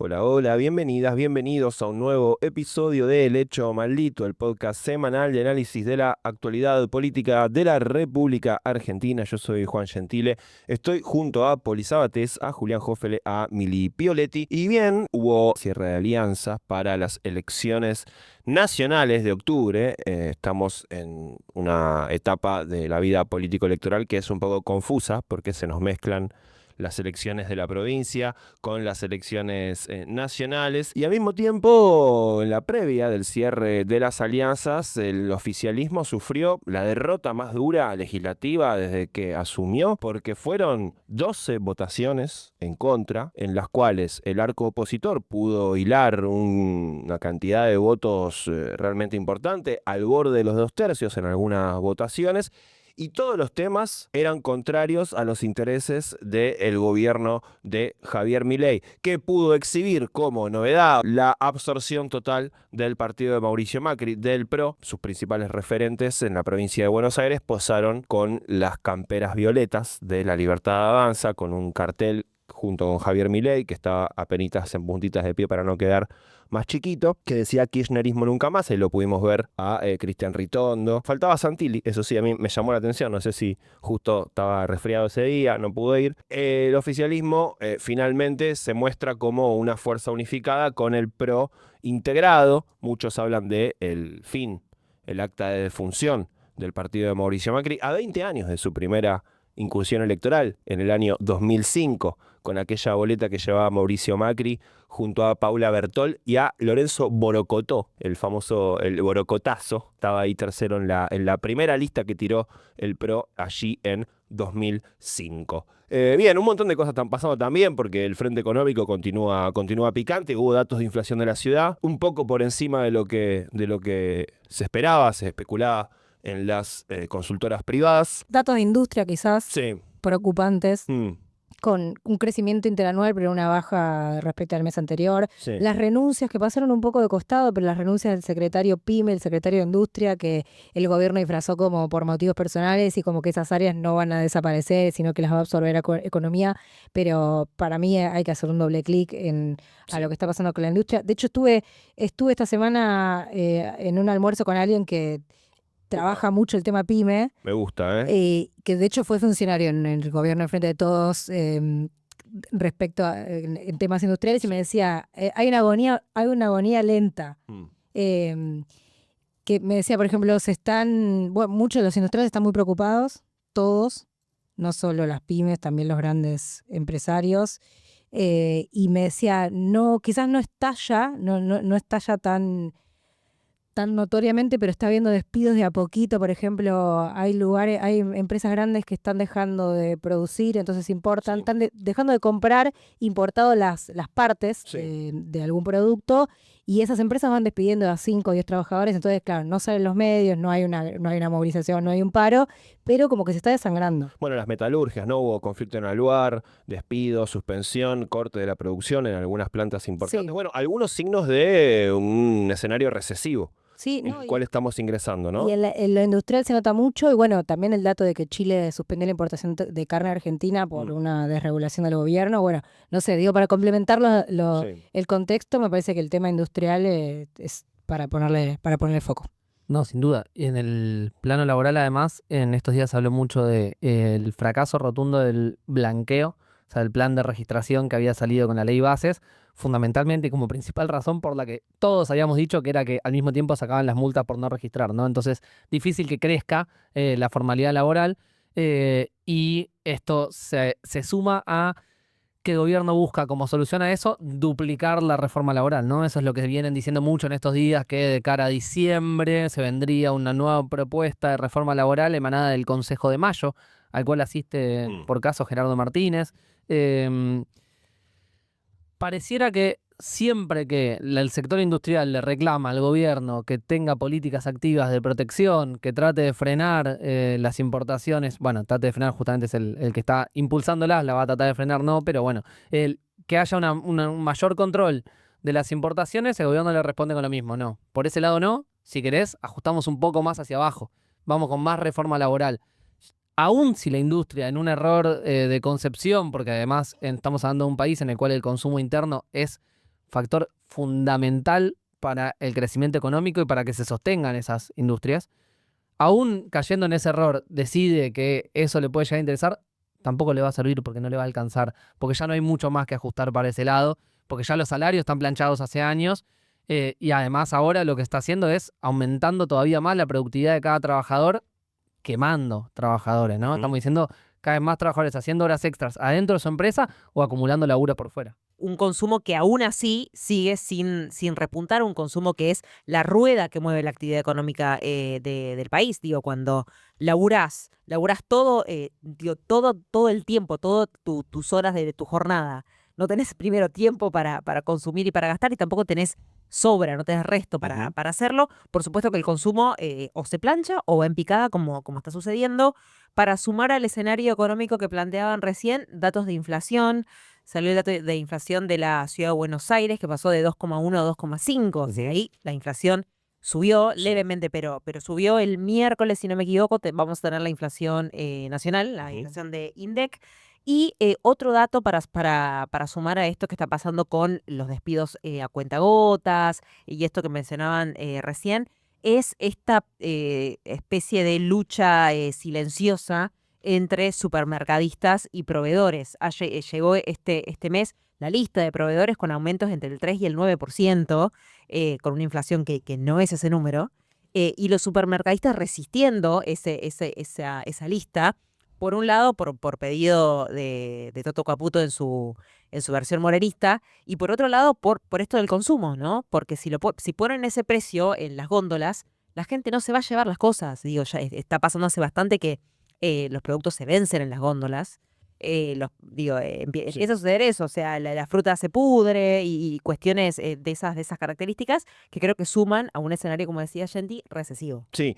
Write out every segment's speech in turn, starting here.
Hola, hola, bienvenidas, bienvenidos a un nuevo episodio de El Hecho Maldito, el podcast semanal de análisis de la actualidad política de la República Argentina. Yo soy Juan Gentile, estoy junto a Poli Sabatés, a Julián Jófele, a Mili Pioletti. Y bien, hubo cierre de alianzas para las elecciones nacionales de octubre. Estamos en una etapa de la vida político-electoral que es un poco confusa porque se nos mezclan las elecciones de la provincia con las elecciones nacionales, y al mismo tiempo, en la previa del cierre de las alianzas, el oficialismo sufrió la derrota más dura legislativa desde que asumió, porque fueron 12 votaciones en contra, en las cuales el arco opositor pudo hilar una cantidad de votos realmente importante, al borde de los 2/3 en algunas votaciones. Y todos los temas eran contrarios a los intereses del gobierno de Javier Milei, que pudo exhibir como novedad la absorción total del partido de Mauricio Macri, del PRO. Sus principales referentes en la provincia de Buenos Aires posaron con las camperas violetas de La Libertad Avanza, con un cartel junto con Javier Milei, que estaba apenitas en puntitas de pie para no quedar más chiquito, que decía kirchnerismo nunca más. Ahí lo pudimos ver a Cristian Ritondo. Faltaba Santilli, eso sí, a mí me llamó la atención. No sé si justo estaba resfriado ese día, no pudo ir. El oficialismo finalmente se muestra como una fuerza unificada con el PRO integrado. Muchos hablan de el fin, el acta de defunción del partido de Mauricio Macri a 20 años de su primera incursión electoral en el año 2005, con aquella boleta que llevaba Mauricio Macri junto a Paula Bertol y a Lorenzo Borocotó, el famoso, el Borocotazo. Estaba ahí tercero en la primera lista que tiró el PRO allí en 2005. Bien, un montón de cosas están pasando también, porque el frente económico continúa picante. Hubo datos de inflación de la ciudad, un poco por encima de lo que se esperaba, se especulaba en las consultoras privadas. Datos de industria quizás Sí. preocupantes, con un crecimiento interanual pero una baja respecto al mes anterior. Sí. Las renuncias que pasaron un poco de costado, pero las renuncias del secretario PYME, el secretario de Industria, que el gobierno disfrazó como por motivos personales y como que esas áreas no van a desaparecer, sino que las va a absorber economía. Pero para mí hay que hacer un doble clic a lo que está pasando con la industria. De hecho, estuve esta semana en un almuerzo con alguien que trabaja mucho el tema PYME. Me gusta, que de hecho fue funcionario en el gobierno del Frente de Todos respecto a en temas industriales, y me decía, hay una agonía lenta. Que me decía, por ejemplo, muchos de los industriales están muy preocupados, todos, no solo las pymes, también los grandes empresarios. Y me decía, no, quizás no estalla, no estalla tan notoriamente, pero está habiendo despidos de a poquito. Por ejemplo, hay empresas grandes que están dejando de producir, entonces importan, están dejando de comprar importado las partes de algún producto, y esas empresas van despidiendo a 5 o 10 trabajadores. Entonces, claro, no salen los medios, no hay una movilización, no hay un paro, pero como que se está desangrando. Bueno, las metalurgias, ¿no? Hubo conflicto en Aluar, despido, suspensión, corte de la producción en algunas plantas importantes. Sí. Bueno, algunos signos de un escenario recesivo. Sí, en el cual estamos ingresando, ¿no? Y en lo industrial se nota mucho. Y bueno, también el dato de que Chile suspendió la importación de carne argentina por una desregulación del gobierno. Bueno, no sé, digo, para complementar el contexto, me parece que el tema industrial es para ponerle foco. No, sin duda. Y en el plano laboral, además, en estos días se habló mucho del fracaso rotundo del blanqueo, o sea, del plan de registración que había salido con la ley Bases, fundamentalmente como principal razón por la que todos habíamos dicho que era que al mismo tiempo sacaban las multas por no registrar, ¿no? Entonces, difícil que crezca la formalidad laboral, y esto se suma a que el gobierno busca como solución a eso duplicar la reforma laboral, ¿no? Eso es lo que vienen diciendo mucho en estos días, que de cara a diciembre se vendría una nueva propuesta de reforma laboral emanada del Consejo de Mayo, al cual asiste por caso Gerardo Martínez. Pareciera que siempre que el sector industrial le reclama al gobierno que tenga políticas activas de protección, que trate de frenar las importaciones, bueno, trate de frenar justamente es el que está impulsándolas, la va a tratar de frenar, no, pero bueno, que haya un mayor control de las importaciones, el gobierno le responde con lo mismo, no, por ese lado no, si querés, ajustamos un poco más hacia abajo, vamos con más reforma laboral. Aún si la industria, en un error de concepción, porque además estamos hablando de un país en el cual el consumo interno es factor fundamental para el crecimiento económico y para que se sostengan esas industrias, aún cayendo en ese error, decide que eso le puede llegar a interesar, tampoco le va a servir porque no le va a alcanzar, porque ya no hay mucho más que ajustar para ese lado, porque ya los salarios están planchados hace años, y además ahora lo que está haciendo es aumentando todavía más la productividad de cada trabajador, quemando trabajadores, ¿no? Estamos diciendo cada vez más trabajadores haciendo horas extras adentro de su empresa o acumulando laburo por fuera. Un consumo que aún así sigue sin repuntar, un consumo que es la rueda que mueve la actividad económica del país. Digo, cuando laburás todo, todo el tiempo, todas tus horas de tu jornada, no tenés primero tiempo para consumir y para gastar, y tampoco tenés sobra, no tenés resto para hacerlo. Por supuesto que el consumo o se plancha o va en picada, como está sucediendo. Para sumar al escenario económico que planteaban recién, datos de inflación. Salió el dato de inflación de la ciudad de Buenos Aires, que pasó de 2,1 a 2,5. O sea, ahí la inflación subió levemente, pero subió el miércoles, si no me equivoco. Vamos a tener la inflación nacional, la inflación de INDEC. Y otro dato para sumar a esto que está pasando con los despidos a cuentagotas y esto que mencionaban recién, es esta especie de lucha silenciosa entre supermercadistas y proveedores. Llegó este mes la lista de proveedores con aumentos entre el 3 y el 9%, con una inflación que no es ese número, y los supermercadistas resistiendo esa lista. Por un lado, por pedido de Toto Caputo en su versión morenista, y por otro lado, por esto del consumo, ¿no? Porque si ponen ese precio en las góndolas, la gente no se va a llevar las cosas. Digo, ya está pasando hace bastante que los productos se vencen en las góndolas. Empieza a suceder eso, o sea, la fruta se pudre y cuestiones de esas características que creo que suman a un escenario, como decía Genti, recesivo. Sí.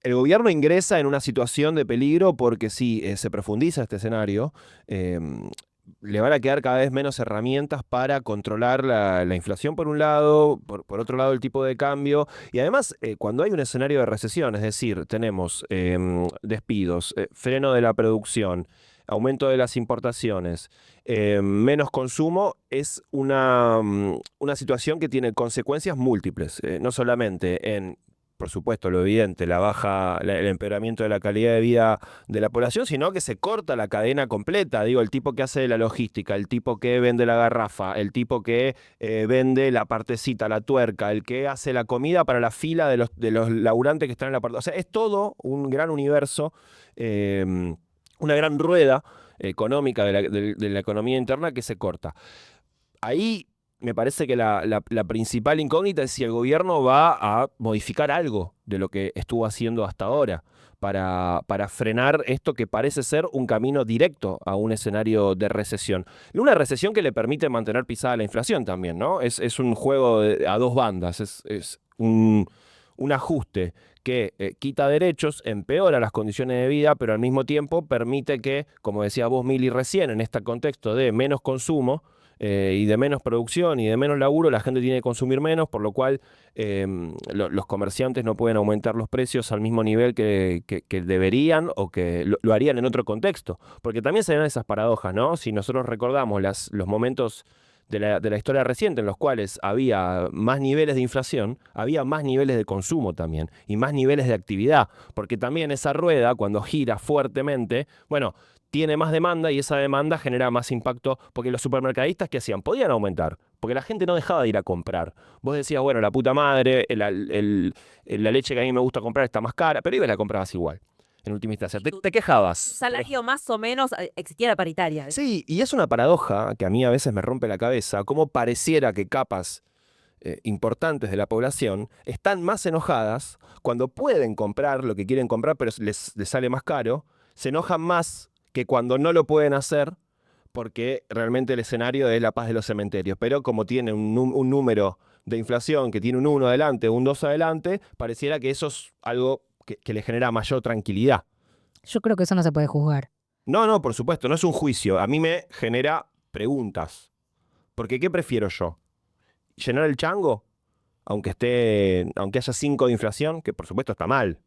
El gobierno ingresa en una situación de peligro porque si se profundiza este escenario, le van a quedar cada vez menos herramientas para controlar la inflación por un lado, por otro lado el tipo de cambio, y además cuando hay un escenario de recesión, es decir, tenemos despidos, freno de la producción, aumento de las importaciones, menos consumo, es una situación que tiene consecuencias múltiples, no solamente en, por supuesto, lo evidente, el empeoramiento de la calidad de vida de la población, sino que se corta la cadena completa. Digo, el tipo que hace la logística, el tipo que vende la garrafa, el tipo que vende la partecita, la tuerca, el que hace la comida para la fila de los laburantes que están en la parte. O sea, es todo un gran universo, una gran rueda económica de la economía interna que se corta. Ahí me parece que la principal incógnita es si el gobierno va a modificar algo de lo que estuvo haciendo hasta ahora para frenar esto que parece ser un camino directo a un escenario de recesión. Una recesión que le permite mantener pisada la inflación también, ¿no? Es un juego a dos bandas, es un ajuste que quita derechos, empeora las condiciones de vida, pero al mismo tiempo permite que, como decía vos, Mili, recién, en este contexto de menos consumo, y de menos producción y de menos laburo, la gente tiene que consumir menos, por lo cual los comerciantes no pueden aumentar los precios al mismo nivel que deberían o que lo harían en otro contexto. Porque también se dan esas paradojas, ¿no? Si nosotros recordamos los momentos de la historia reciente en los cuales había más niveles de inflación, había más niveles de consumo también y más niveles de actividad, porque también esa rueda, cuando gira fuertemente, bueno, tiene más demanda y esa demanda genera más impacto, porque los supermercadistas, ¿qué hacían? Podían aumentar, porque la gente no dejaba de ir a comprar. Vos decías, bueno, la puta madre, la leche que a mí me gusta comprar está más cara, pero ibas y la comprabas igual, en última instancia. Te quejabas. Salario más o menos, existía la paritaria. Sí, y es una paradoja que a mí a veces me rompe la cabeza, cómo pareciera que capas importantes de la población están más enojadas cuando pueden comprar lo que quieren comprar, pero les sale más caro, se enojan más que cuando no lo pueden hacer, porque realmente el escenario es la paz de los cementerios. Pero como tiene un número de inflación que tiene un 1 adelante, un 2 adelante, pareciera que eso es algo que le genera mayor tranquilidad. Yo creo que eso no se puede juzgar. No, por supuesto, no es un juicio. A mí me genera preguntas. Porque ¿qué prefiero yo? ¿Llenar el chango? Aunque haya 5 de inflación, que por supuesto está mal.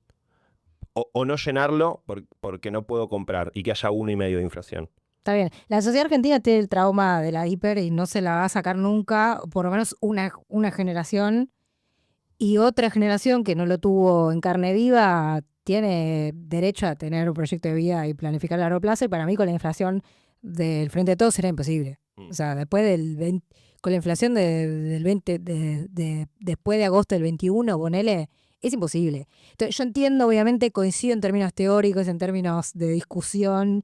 O no llenarlo porque no puedo comprar y que haya 1,5 de inflación. Está bien. La sociedad argentina tiene el trauma de la hiper y no se la va a sacar nunca, por lo menos una generación. Y otra generación que no lo tuvo en carne viva tiene derecho a tener un proyecto de vida y planificar a largo plazo. Y para mí con la inflación del Frente de Todos era imposible. O sea, después con la inflación del 20, después de agosto del 21, ponele, es imposible. Entonces, yo entiendo, obviamente, coincido en términos teóricos, en términos de discusión,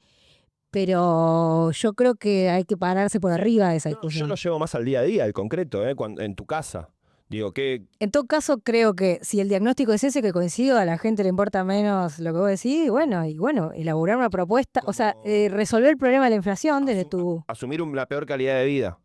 pero yo creo que hay que pararse por arriba de esa No, yo discusión. lo llevo más al día a día, al concreto, en tu casa. Digo, ¿qué? En todo caso, creo que si el diagnóstico es ese, que coincido, a la gente le importa menos lo que vos decís, y bueno, elaborar una propuesta, o sea, resolver el problema de la inflación desde tu... Asumir la peor calidad de vida.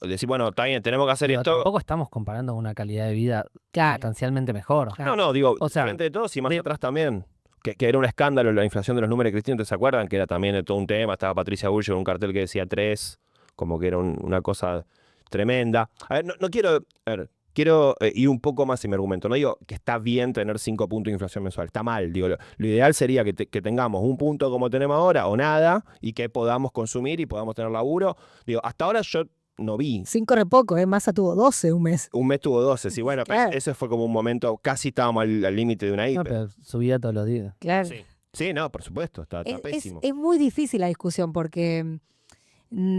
Decir, bueno, está bien, tenemos que hacer Digo, esto. tampoco estamos comparando con una calidad de vida Claro. sustancialmente mejor. No, digo, O sea, frente de todos y más digo- atrás también. Que era un escándalo la inflación de los números cristianos, ¿se acuerdan? Que era también todo un tema. Estaba Patricia Bullrich con un cartel que decía 3, como que era una cosa tremenda. A ver, no quiero. A ver, quiero ir un poco más en mi argumento. No digo que está bien tener 5 puntos de inflación mensual. Está mal. Digo, lo ideal sería que tengamos un punto como tenemos ahora o nada y que podamos consumir y podamos tener laburo. Digo, hasta ahora yo no vi. 5 re poco, Massa tuvo 12 un mes. Un mes tuvo 12, sí, bueno, Claro. ese fue como un momento, casi estábamos al límite de una No, hiper. pero subía todos los días. Claro. Sí, no, por supuesto, está Es, pésimo. es muy difícil la discusión porque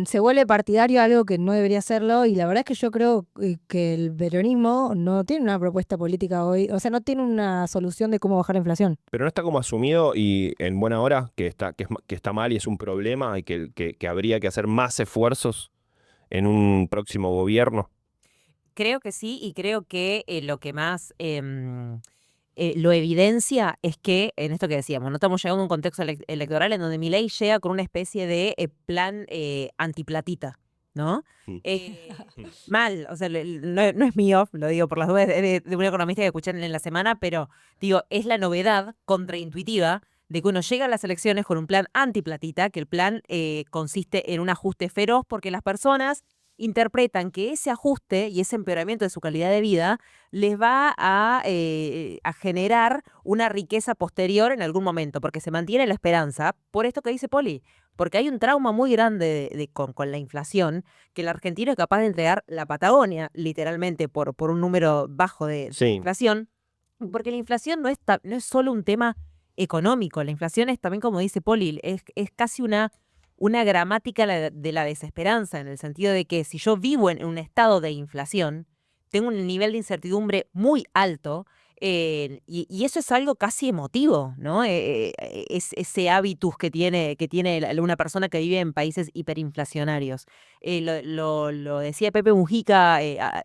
se vuelve partidario algo que no debería serlo y la verdad es que yo creo que el peronismo no tiene una propuesta política hoy, o sea, no tiene una solución de cómo bajar la inflación. Pero no está como asumido y en buena hora que está mal y es un problema y que habría que hacer más esfuerzos en un próximo gobierno. Creo que sí, y creo que lo que más lo evidencia es que, en esto que decíamos, no estamos llegando a un contexto electoral en donde Milei llega con una especie de plan antiplatita, ¿no? Mm. Mal, o sea, no es mío, lo digo por las dudas de un economista que escuché en la semana, pero digo, es la novedad contraintuitiva de que uno llega a las elecciones con un plan antiplatita, que el plan consiste en un ajuste feroz porque las personas interpretan que ese ajuste y ese empeoramiento de su calidad de vida les va a generar una riqueza posterior en algún momento, porque se mantiene la esperanza, por esto que dice Poli, porque hay un trauma muy grande con la inflación, que el argentino es capaz de entregar la Patagonia, literalmente, por un número bajo de Sí. inflación, porque la inflación no es solo un tema económico, la inflación es también, como dice Poli, es casi una gramática de la desesperanza, en el sentido de que si yo vivo en un estado de inflación, tengo un nivel de incertidumbre muy alto, y eso es algo casi emotivo, ¿no? Es ese hábitus que tiene una persona que vive en países hiperinflacionarios. Lo decía Pepe Mujica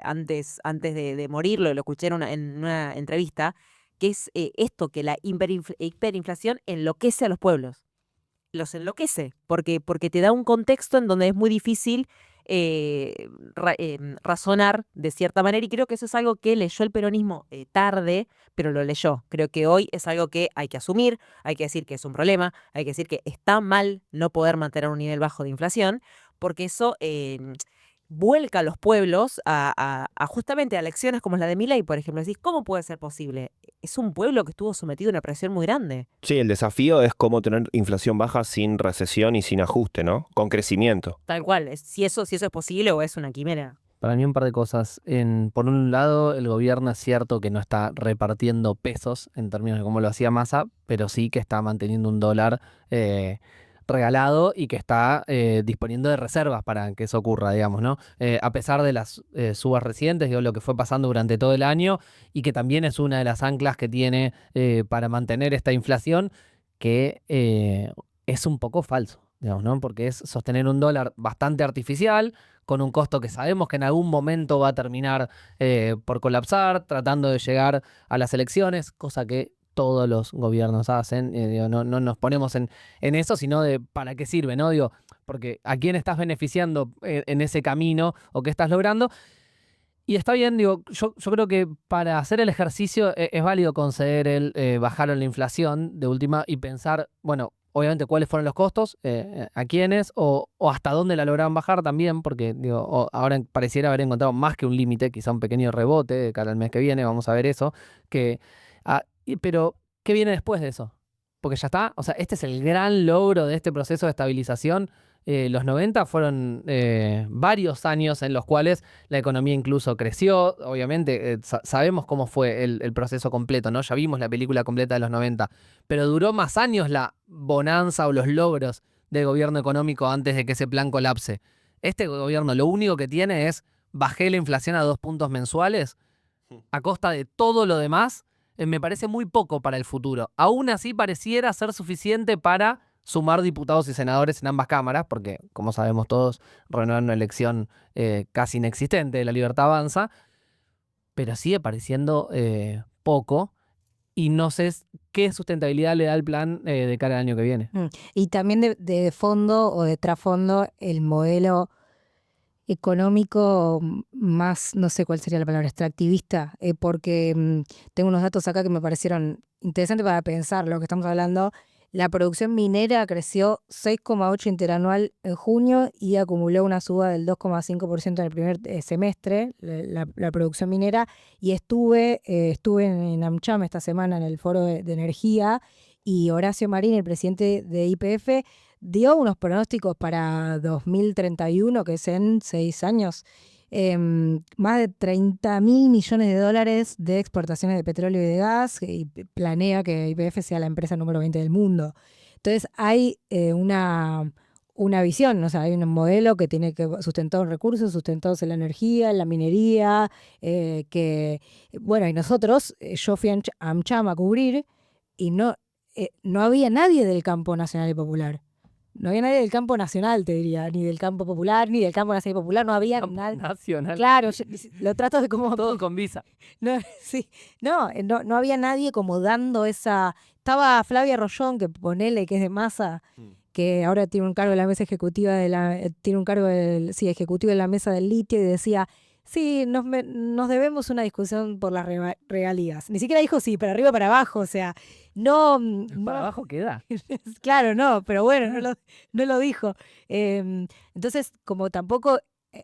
antes de morir, lo escuché en una entrevista, que es esto, que la hiperinflación enloquece a los pueblos. Los enloquece, porque te da un contexto en donde es muy difícil razonar de cierta manera, y creo que eso es algo que leyó el peronismo tarde, pero lo leyó. Creo que hoy es algo que hay que asumir, hay que decir que es un problema, hay que decir que está mal no poder mantener un nivel bajo de inflación, porque eso vuelca a los pueblos a justamente a elecciones como la de Milei, por ejemplo. Decís, ¿cómo puede ser posible? Es un pueblo que estuvo sometido a una presión muy grande. Sí, el desafío es cómo tener inflación baja sin recesión y sin ajuste, ¿no? Con crecimiento. Tal cual, si eso es posible o es una quimera. Para mí un par de cosas. Por un lado, el gobierno es cierto que no está repartiendo pesos en términos de cómo lo hacía Massa, pero sí que está manteniendo un dólar regalado y que está disponiendo de reservas para que eso ocurra, digamos, ¿no? A pesar de las subas recientes, digo, lo que fue pasando durante todo el año y que también es una de las anclas que tiene para mantener esta inflación, que es un poco falso, digamos, ¿no? Porque es sostener un dólar bastante artificial, con un costo que sabemos que en algún momento va a terminar por colapsar, tratando de llegar a las elecciones, cosa que todos los gobiernos hacen. Digo, no nos ponemos en eso, sino de para qué sirve, ¿no? Digo, porque a quién estás beneficiando en ese camino o qué estás logrando. Y está bien, digo, yo creo que para hacer el ejercicio es válido conceder el bajar la inflación de última y pensar, bueno, obviamente cuáles fueron los costos, a quiénes o hasta dónde la lograron bajar también, porque digo, ahora pareciera haber encontrado más que un límite, quizá un pequeño rebote de cara al mes que viene, vamos a ver eso, pero ¿qué viene después de eso? Porque ya está, o sea, este es el gran logro de este proceso de estabilización. Los 90 fueron varios años en los cuales la economía incluso creció. Obviamente, sabemos cómo fue el proceso completo, ¿no? Ya vimos la película completa de los 90, pero duró más años la bonanza o los logros del gobierno económico antes de que ese plan colapse. Este gobierno lo único que tiene es bajé la inflación a 2 puntos mensuales a costa de todo lo demás. Me parece muy poco para el futuro. Aún así pareciera ser suficiente para sumar diputados y senadores en ambas cámaras, porque, como sabemos todos, renovar una elección casi inexistente de La Libertad Avanza, pero sigue pareciendo poco, y no sé qué sustentabilidad le da el plan de cara al año que viene. Y también de fondo o de trasfondo el modelo económico más, no sé cuál sería la palabra, extractivista, porque tengo unos datos acá que me parecieron interesantes para pensar lo que estamos hablando. La producción minera creció 6,8 interanual en junio y acumuló una suba del 2,5% en el primer semestre, la producción minera. Y estuve en AmCham esta semana en el foro de energía, y Horacio Marín, el presidente de YPF, dio unos pronósticos para 2031, que es en 6 años. Más de 30.000 millones de dólares de exportaciones de petróleo y de gas, y planea que YPF sea la empresa número 20 del mundo. Entonces hay una visión, o sea, hay un modelo que tiene que sustentado en recursos, sustentados en la energía, en la minería, y nosotros, yo fui a AmCham a cubrir, y no había nadie del campo nacional y popular. No había nadie del campo nacional, te diría, ni del campo popular, ni del campo nacional y popular, no había nadie. Nacional. Claro, lo trato de como... Todo con visa. No, sí, no había nadie como dando esa... Estaba Flavia Rollón, que ponele que es de Massa, que ahora tiene un cargo en la mesa ejecutiva ejecutivo de la mesa del litio, y decía, sí, nos debemos una discusión por las regalías. Ni siquiera dijo sí, para arriba o para abajo, o sea, no... ¿Para abajo queda? Claro, no, pero bueno, no lo dijo. Entonces, como tampoco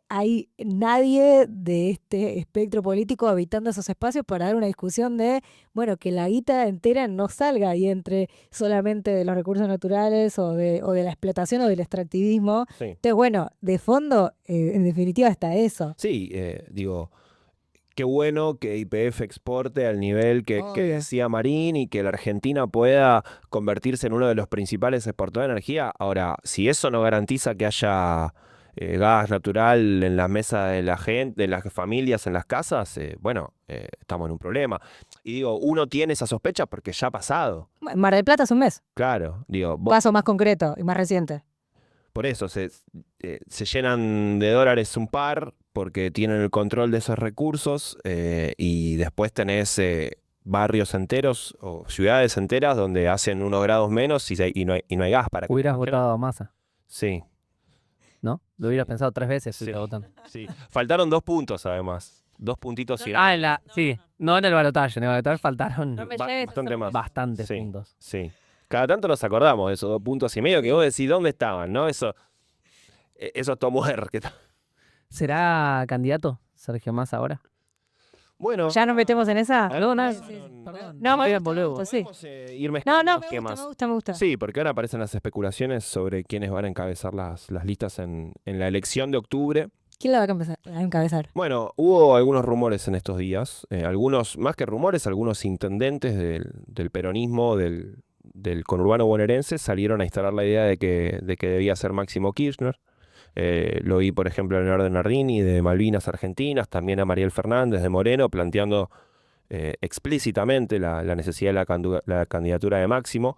hay nadie de este espectro político habitando esos espacios para dar una discusión de, bueno, que la guita entera no salga y entre solamente de los recursos naturales o de la explotación o del extractivismo. Sí. Entonces, bueno, de fondo, en definitiva, está eso. Sí, digo, qué bueno que YPF exporte al nivel que decía Marín, y que la Argentina pueda convertirse en uno de los principales exportadores de energía. Ahora, si eso no garantiza que haya gas natural en la mesa de la gente, de las familias, en las casas, estamos en un problema. Y digo, uno tiene esa sospecha porque ya ha pasado. Mar del Plata es un mes. Claro, digo, Caso más concreto y más reciente. por eso se llenan de dólares un par porque tienen el control de esos recursos, y después tenés barrios enteros o ciudades enteras donde hacen unos grados menos y no hay gas para... Hubieras votado a Massa, Sí, ¿no? Lo hubieras pensado 3 veces si Sí. lo votan. sí. Faltaron 2 puntos además. 2 puntitos y No en el balotaje. En el balotaje faltaron No me ba- lleves bastante más. bastantes Sí. puntos. Sí. Cada tanto nos acordamos de esos 2 puntos y medio que vos decís dónde estaban, ¿no? Eso Tomuer. ¿Será candidato Sergio Massa ahora? Bueno. ¿Ya nos metemos en esa? Perdón, No, No, me bien, gusta, boludo. pues sí. Podemos ir mezclando No, los me temas. gusta. Sí, porque ahora aparecen las especulaciones sobre quiénes van a encabezar las listas en la elección de octubre. ¿Quién la va a encabezar? Bueno, hubo algunos rumores en estos días, algunos, más que rumores, algunos intendentes del peronismo, del conurbano bonaerense, salieron a instalar la idea de que debía ser Máximo Kirchner. Lo vi, por ejemplo, a Leonardo Nardini de Malvinas Argentinas, también a Mariel Fernández de Moreno, planteando explícitamente la necesidad de la candidatura de Máximo.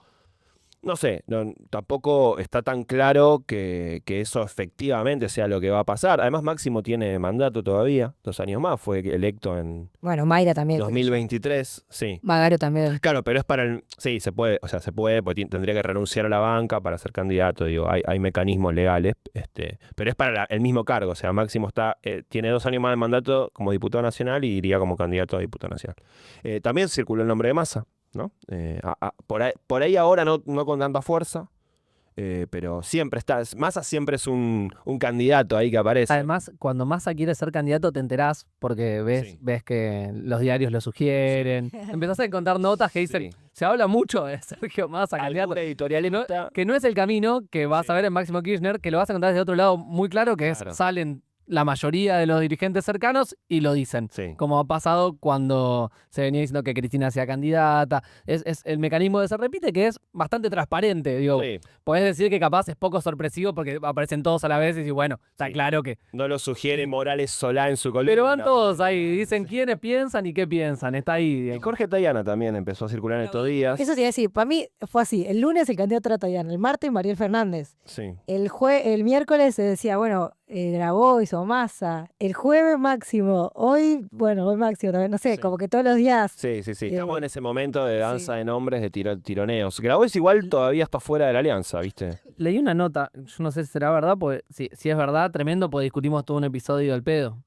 No sé, tampoco está tan claro que eso efectivamente sea lo que va a pasar. Además, Máximo tiene mandato todavía, 2 años más, fue electo en Bueno, Mayra también. 2023, sí. Magario también. Claro, pero es para el... Sí, se puede, porque tendría que renunciar a la banca para ser candidato, digo, hay mecanismos legales, pero es para el mismo cargo, o sea, Máximo tiene 2 años más de mandato como diputado nacional y iría como candidato a diputado nacional. También circuló el nombre de Massa, ¿no? Por ahí ahora no con tanta fuerza, pero siempre está. Massa siempre es un candidato ahí que aparece. Además, cuando Massa quiere ser candidato te enterás porque ves que los diarios lo sugieren. Empezás a encontrar notas que dicen, Sí. se habla mucho de Sergio Massa, candidato. Algún editorialista. Que no es el camino que vas a ver en Máximo Kirchner, que lo vas a encontrar desde otro lado muy claro, que es Claro. salen la mayoría de los dirigentes cercanos y lo dicen. Sí. Como ha pasado cuando se venía diciendo que Cristina sea candidata. Es el mecanismo que se repite, que es bastante transparente. Digo, Sí. podés decir que capaz es poco sorpresivo porque aparecen todos a la vez y bueno, está claro que... No lo sugiere Morales Solá en su columna. Pero van todos ahí, dicen quiénes piensan y qué piensan. Está ahí. Y digamos. Jorge Tayana también empezó a circular en estos días. Eso te iba a decir, para mí fue así. El lunes el candidato era Tayana, el martes Mariel Fernández. Sí. El miércoles se decía, bueno, Grabois o Massa. El jueves Máximo. Hoy Máximo también. No sé, Sí. como que todos los días. Sí. Estamos en ese momento de danza sí. de nombres, de tironeos. Grabois igual todavía está fuera de la alianza, ¿viste? Leí una nota, yo no sé si será verdad, porque si es verdad, tremendo, porque discutimos todo un episodio del pedo.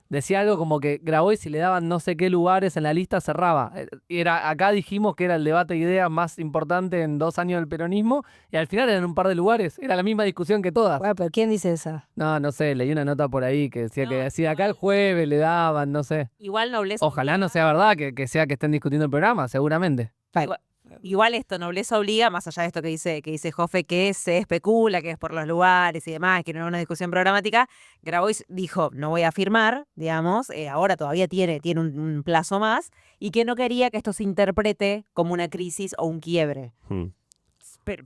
Decía algo como que Grabois, si le daban no sé qué lugares en la lista, cerraba. Acá dijimos que era el debate de ideas más importante en 2 años del peronismo, y al final eran un par de lugares. Era la misma discusión que todas. Bueno, pero ¿quién dice esa? No sé, leí una nota por ahí que decía No, que si acá el jueves le daban, no sé. Igual Nobleza Ojalá no sea verdad que sea que estén discutiendo el programa, seguramente. Igual esto, Nobleza obliga, más allá de esto que dice Joffe, que se especula, que es por los lugares y demás, que no es una discusión programática. Grabois dijo, no voy a firmar, digamos, ahora todavía tiene un plazo más, y que no quería que esto se interprete como una crisis o un quiebre. Hmm.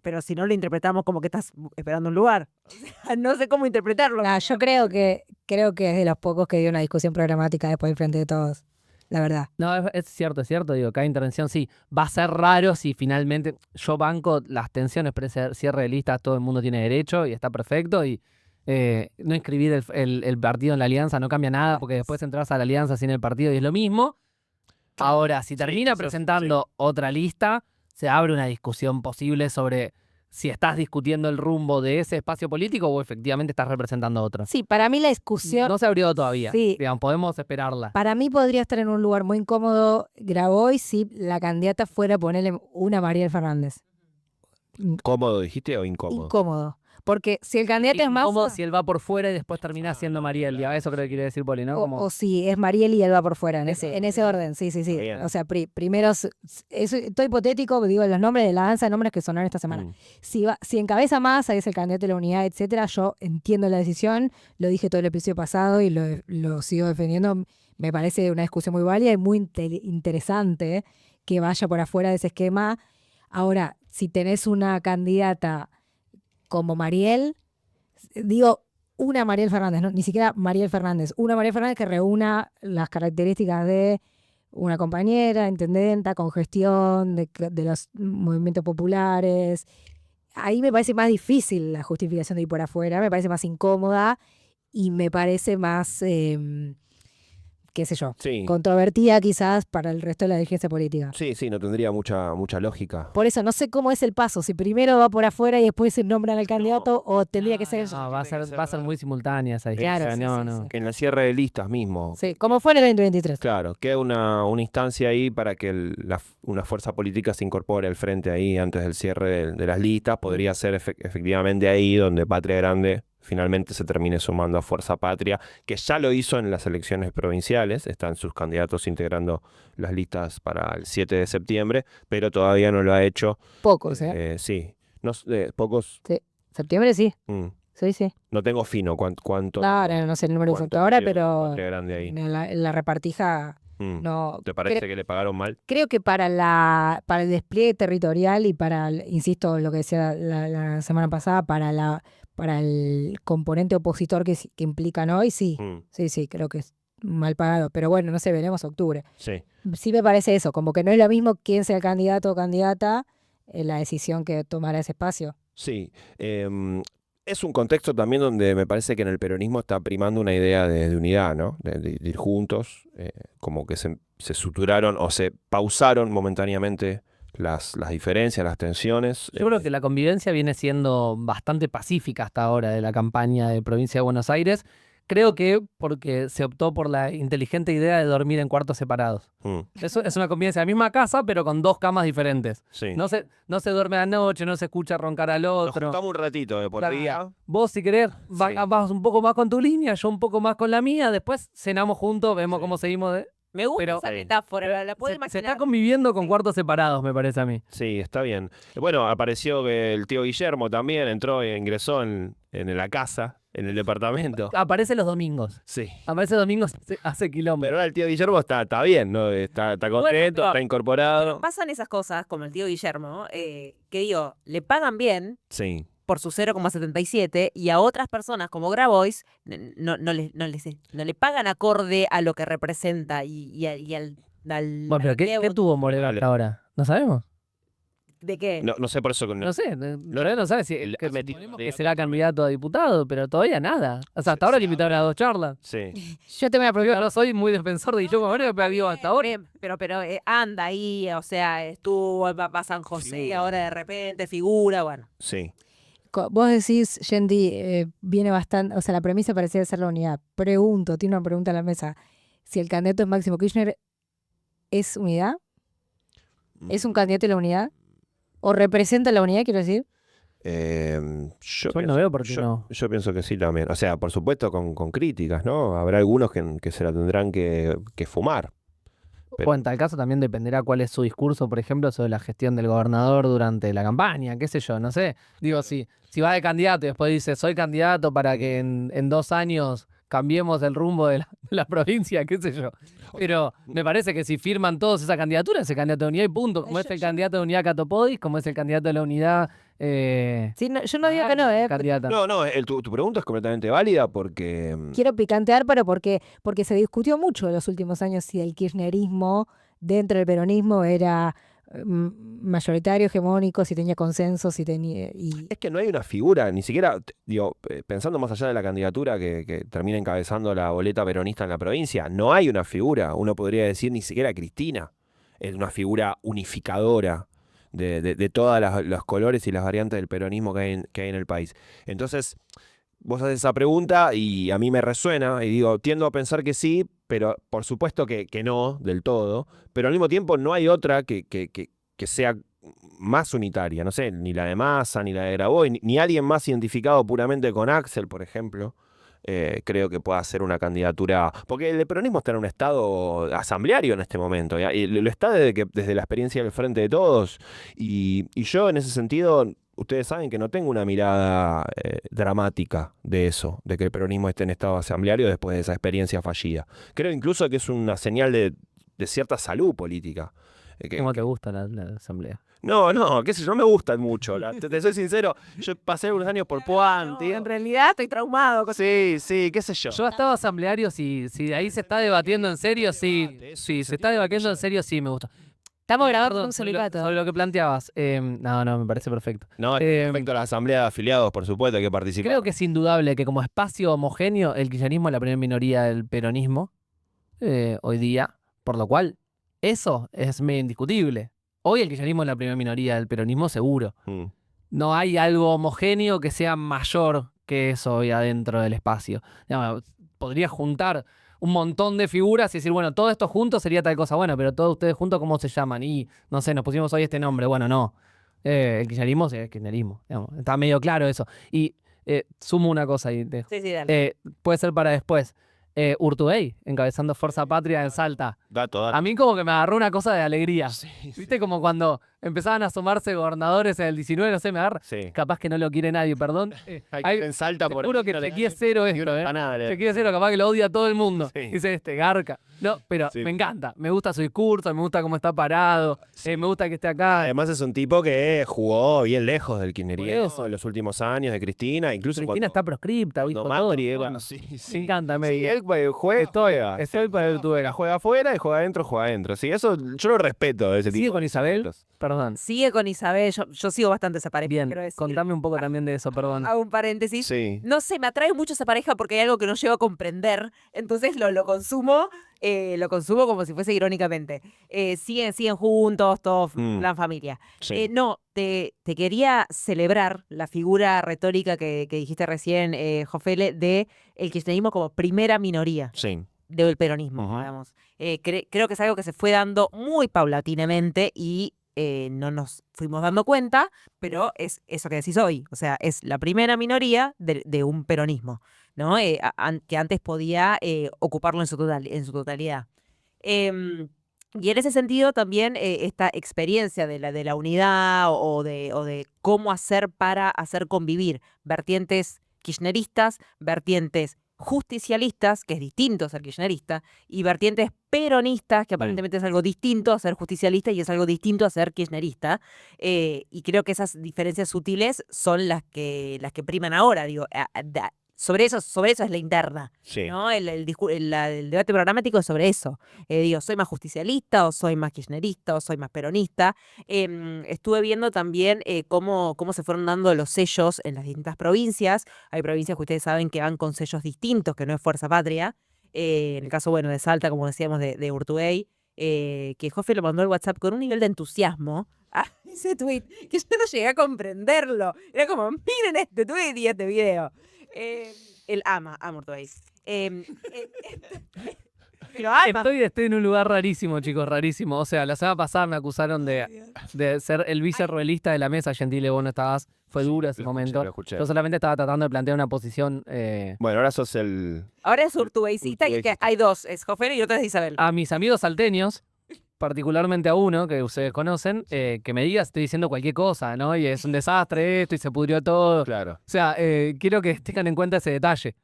Pero si no lo interpretamos como que estás esperando un lugar. O sea, no sé cómo interpretarlo. Nah, yo creo que es de los pocos que dio una discusión programática después del Frente de Todos. La verdad. No, es cierto, digo, cada intervención sí. Va a ser raro si finalmente yo banco las tensiones por ese cierre de listas, todo el mundo tiene derecho y está perfecto, y no inscribir el partido en la alianza no cambia nada, porque después entras a la alianza sin el partido y es lo mismo. Ahora, si termina presentando otra lista, se abre una discusión posible sobre si estás discutiendo el rumbo de ese espacio político o efectivamente estás representando otro. Sí, para mí la discusión. No se abrió todavía. Sí. Digamos, podemos esperarla. Para mí podría estar en un lugar muy incómodo Grabois si la candidata fuera a ponerle una Mariel Fernández. ¿Cómodo dijiste o incómodo? Incómodo. Porque si el candidato es Como Massa, si él va por fuera y después termina siendo Mariel. Ya, eso creo que quiere decir Poli, ¿no? Como... o si es Mariel y él va por fuera, en ese orden. Sí. Bien. O sea, primero, todo hipotético, digo, los nombres de la danza de nombres que sonaron esta semana. Mm. Si encabeza Massa, es el candidato de la unidad, etcétera, yo entiendo la decisión, lo dije todo el episodio pasado y lo sigo defendiendo. Me parece una discusión muy válida y muy interesante que vaya por afuera de ese esquema. Ahora, si tenés una candidata como Mariel, digo, una Mariel Fernández, no, ni siquiera Mariel Fernández, una Mariel Fernández que reúna las características de una compañera, intendenta, con gestión de los movimientos populares. Ahí me parece más difícil la justificación de ir por afuera, me parece más incómoda y me parece más, qué sé yo, Sí. controvertida quizás para el resto de la dirigencia política. Sí, no tendría mucha lógica. Por eso no sé cómo es el paso, si primero va por afuera y después se nombran al candidato o tendría que ser... No, va a ser muy simultánea esa Claro, discusión. sí, no. sí. Que en el cierre de listas mismo. Sí, como fue en el 2023. Claro, queda una instancia ahí para que una fuerza política se incorpore al frente ahí antes del cierre de las listas. Podría ser efectivamente ahí donde Patria Grande finalmente se termine sumando a Fuerza Patria, que ya lo hizo en las elecciones provinciales. Están sus candidatos integrando las listas para el 7 de septiembre, pero todavía no lo ha hecho. Pocos, ¿eh? Sí, no, pocos. Septiembre sí. mm, Sí. No tengo fino cuánto. Claro, no sé el número cuánto exacto ahora, tiene pero Patria Grande ahí. en la repartija Mm. no. ¿Te parece que le pagaron mal? Creo que para el despliegue territorial y insisto, lo que decía la semana pasada, para el componente opositor que implican hoy, sí. Mm, Sí, creo que es mal pagado. Pero bueno, no sé, veremos octubre. sí. Sí me parece eso, como que no es lo mismo quién sea el candidato o candidata, la decisión que tomará ese espacio. Sí, es un contexto también donde me parece que en el peronismo está primando una idea de unidad, ¿no? De ir juntos, como que se suturaron o se pausaron momentáneamente las diferencias, las tensiones. Yo creo que la convivencia viene siendo bastante pacífica hasta ahora de la campaña de Provincia de Buenos Aires. Creo que porque se optó por la inteligente idea de dormir en cuartos separados. Eso es una convivencia de la misma casa, pero con 2 camas diferentes. Sí. No se duerme a la noche, no se escucha roncar al Nos otro. juntamos un ratito de por Claro. día. Vos, si querés, Sí. vas un poco más con tu línea, yo un poco más con la mía. Después cenamos juntos, vemos Sí. cómo seguimos Me gusta Pero- esa metáfora, la puedo Se imaginar. está conviviendo con cuartos separados, me parece a mí. Sí, está bien. Bueno, apareció que el tío Guillermo también entró e ingresó en la casa, en el departamento. Aparece los domingos. Sí. Aparece los domingos, hace kilómetros. Pero ahora el tío Guillermo está bien, ¿no? Está contento, pero- está incorporado. Pasan esas cosas, como el tío Guillermo, que digo, le pagan bien Sí. por su 0,77 y a otras personas como Grabois no le pagan acorde a lo que representa y al Bueno, pero ¿qué tuvo Moreno Dale. hasta ahora? ¿No sabemos? ¿De qué? No sé por eso. No sé, todavía no sabe si el- que metido suponemos de- que será candidato a diputado, pero todavía nada. O sea, hasta ahora le invitaron a 2 charlas. Sí. Yo tengo una Yo pregunta. no soy muy defensor de Guillermo Moreno, pero vivo hasta ahora. Pero anda ahí, o sea, estuvo, va a San José y ahora de repente figura, bueno. Sí. Vos decís, Yendi, viene bastante, o sea, la premisa parecía ser la unidad. Pregunto, tiene una pregunta en la mesa. Si el candidato es Máximo Kirchner, ¿es unidad? ¿Es un candidato de la unidad? ¿O representa la unidad, quiero decir? Yo no veo por qué no. Yo pienso que sí también. O sea, por supuesto con críticas, ¿no? Habrá algunos que se la tendrán que fumar. O en tal caso también dependerá cuál es su discurso, por ejemplo, sobre la gestión del gobernador durante la campaña, qué sé yo, no sé. Digo, si va de candidato y después dice, soy candidato para que en 2 años cambiemos el rumbo de la provincia, qué sé yo. Pero me parece que si firman todos esa candidatura, ese candidato de unidad y punto. Como es el candidato de unidad Catopodis, como es el candidato de la unidad... Sí, yo no digo que no, Candidata. No, tu pregunta es completamente válida porque... Quiero picantear, pero porque se discutió mucho en los últimos años si el kirchnerismo dentro del peronismo era mayoritario, hegemónico, si tenía consenso, si tenía... Es que no hay una figura, ni siquiera, digo, pensando más allá de la candidatura que termina encabezando la boleta peronista en la provincia, no hay una figura, uno podría decir ni siquiera Cristina, es una figura unificadora de todas los colores y las variantes del peronismo que hay en el país. Entonces, vos haces esa pregunta y a mí me resuena y digo, tiendo a pensar que sí, pero por supuesto que no del todo, pero al mismo tiempo no hay otra que sea más unitaria, no sé, ni la de Massa, ni la de Grabois, ni alguien más identificado puramente con Axel, por ejemplo. Creo que pueda ser una candidatura, porque el peronismo está en un estado asambleario en este momento, y lo está desde la experiencia del Frente de Todos, y yo en ese sentido, ustedes saben que no tengo una mirada dramática de eso, de que el peronismo esté en estado asambleario después de esa experiencia fallida. Creo incluso que es una señal de cierta salud política. ¿Cómo te gusta la asamblea? No, qué sé yo, no me gustan mucho. Te soy sincero, yo pasé algunos años por Puanti. En realidad estoy traumado. Sí, qué sé yo. Yo estaba asambleario, si de ahí se está debatiendo en serio, sí. Si se está debatiendo en serio, sí me gusta. Estamos grabando Perdón, un celibato. sobre lo que planteabas. No, me parece perfecto. No, respecto a la asamblea de afiliados, por supuesto, hay que participar. Creo que es indudable que como espacio homogéneo, el kirchnerismo es la primera minoría del peronismo hoy día, por lo cual eso es medio indiscutible. Hoy el kirchnerismo es la primera minoría del peronismo, seguro. No hay algo homogéneo que sea mayor que eso hoy adentro del espacio. Digamos, podría juntar un montón de figuras y decir, bueno, todo esto juntos sería tal cosa. Bueno, pero todos ustedes juntos, ¿cómo se llaman? Y, no sé, nos pusimos hoy este nombre. Bueno, no. El kirchnerismo es el kirchnerismo. Digamos. Está medio claro eso. Y sumo una cosa y dejo. Sí, dale. Puede ser para después. Urtubey, encabezando Fuerza Patria en Salta. Dato. A mí como que me agarró una cosa de alegría. Sí, ¿Viste? Como cuando empezaban a asomarse gobernadores en el 19, no sé, me agarra. Sí. Capaz que no lo quiere nadie, perdón. En Salta Te por juro que te quiere cero esto, nada. Te quiere cero, capaz que lo odia todo el mundo. Sí. Dice garca. No, pero Sí. me encanta. Me gusta su discurso, me gusta cómo está parado, me gusta que esté acá. Además es un tipo que jugó bien lejos del Por kirchnerismo eso. en los últimos años, de Cristina, incluso Cristina está proscripta, cuando dijo Macri, todo. bueno, Me sí. encanta, me Sí, él juega. Estoy para el Tudela, juega afuera y juega adentro. Sí, eso yo lo respeto, ese ¿Sigue tipo. con Isabel? Perdón. Sigue con Isabel, yo sigo bastante esa pareja. Bien, quiero decir. contame un poco también de eso, perdón. Hago un paréntesis. Sí. No sé, me atrae mucho esa pareja porque hay algo que no llego a comprender. Entonces lo consumo como si fuese irónicamente. Siguen juntos, todos, plan familia. Sí. No, te quería celebrar la figura retórica que dijiste recién, Jofele, de el kirchnerismo como primera minoría Sí. del peronismo, Ujú. digamos. Creo que es algo que se fue dando muy paulatinamente y no nos fuimos dando cuenta, pero es eso que decís hoy. O sea, es la primera minoría de un peronismo, ¿no? Que antes podía ocuparlo en su totalidad. Y en ese sentido también esta experiencia de la unidad o de cómo hacer para hacer convivir vertientes kirchneristas, vertientes justicialistas, que es distinto a ser kirchnerista, y vertientes peronistas, que aparentemente es algo distinto a ser justicialista y es algo distinto a ser kirchnerista. Y creo que esas diferencias sutiles son las que priman ahora, digo. Sobre eso es la interna, Sí. ¿no? El debate programático es sobre eso. Digo, ¿soy más justicialista o soy más kirchnerista o soy más peronista? Estuve viendo también cómo se fueron dando los sellos en las distintas provincias. Hay provincias que ustedes saben que van con sellos distintos, que no es Fuerza Patria. En el caso, bueno, de Salta, como decíamos, de Urtubey, que Jofe lo mandó al WhatsApp con un nivel de entusiasmo a ese tweet que yo no llegué a comprenderlo. Era como, miren este tweet y este video. Él ama Urtubey. Pero ama. Estoy en un lugar rarísimo, chicos, rarísimo. O sea, la semana pasada me acusaron de ser el vicerroelista de la mesa. Gentile, vos no estabas. Fue duro ese momento. Lo escuché. Yo solamente estaba tratando de plantear una posición Bueno, ahora sos el... Ahora es Urtubeycista y que hay dos, es Jofero y otro es Isabel. a mis amigos salteños, particularmente a uno que ustedes conocen, que me diga si estoy diciendo cualquier cosa, ¿no? Y es un desastre esto y se pudrió todo. Claro. O sea, quiero que tengan en cuenta ese detalle.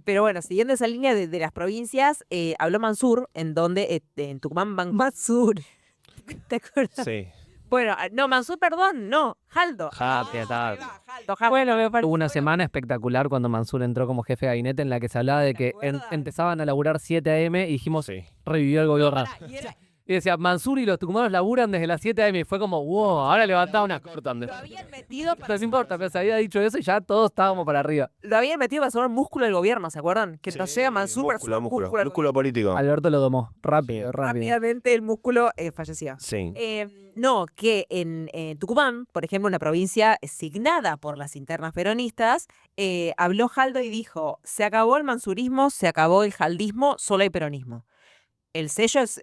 Pero bueno, siguiendo esa línea de las provincias, habló Mansur, en donde en Tucumán van Mansur. ¿Te acuerdas? Sí. Bueno, no, Mansur, perdón, no, Jaldo. ¿Qué tal? Jaldo. Bueno, me parece. Hubo una semana espectacular cuando Mansur entró como jefe de gabinete en la que se hablaba de que empezaban a laburar 7 a.m. y dijimos, Sí. revivió el gobierno. Y Y decía, Mansur y los tucumanos laburan desde las 7 a.m. Y fue como, wow, ahora levantaba una corta. lo habían metido Pero no importa, pero se había dicho eso y ya todos estábamos para arriba. para sumar músculo del gobierno, ¿se acuerdan? Que nos llega Mansur para sumar músculo al Músculo político. Alberto lo domó, rápido. Rápidamente el músculo falleció. Sí. No, que en Tucumán, por ejemplo, una provincia signada por las internas peronistas, habló Jaldo y dijo, se acabó el mansurismo, se acabó el jaldismo, solo hay peronismo. El sello es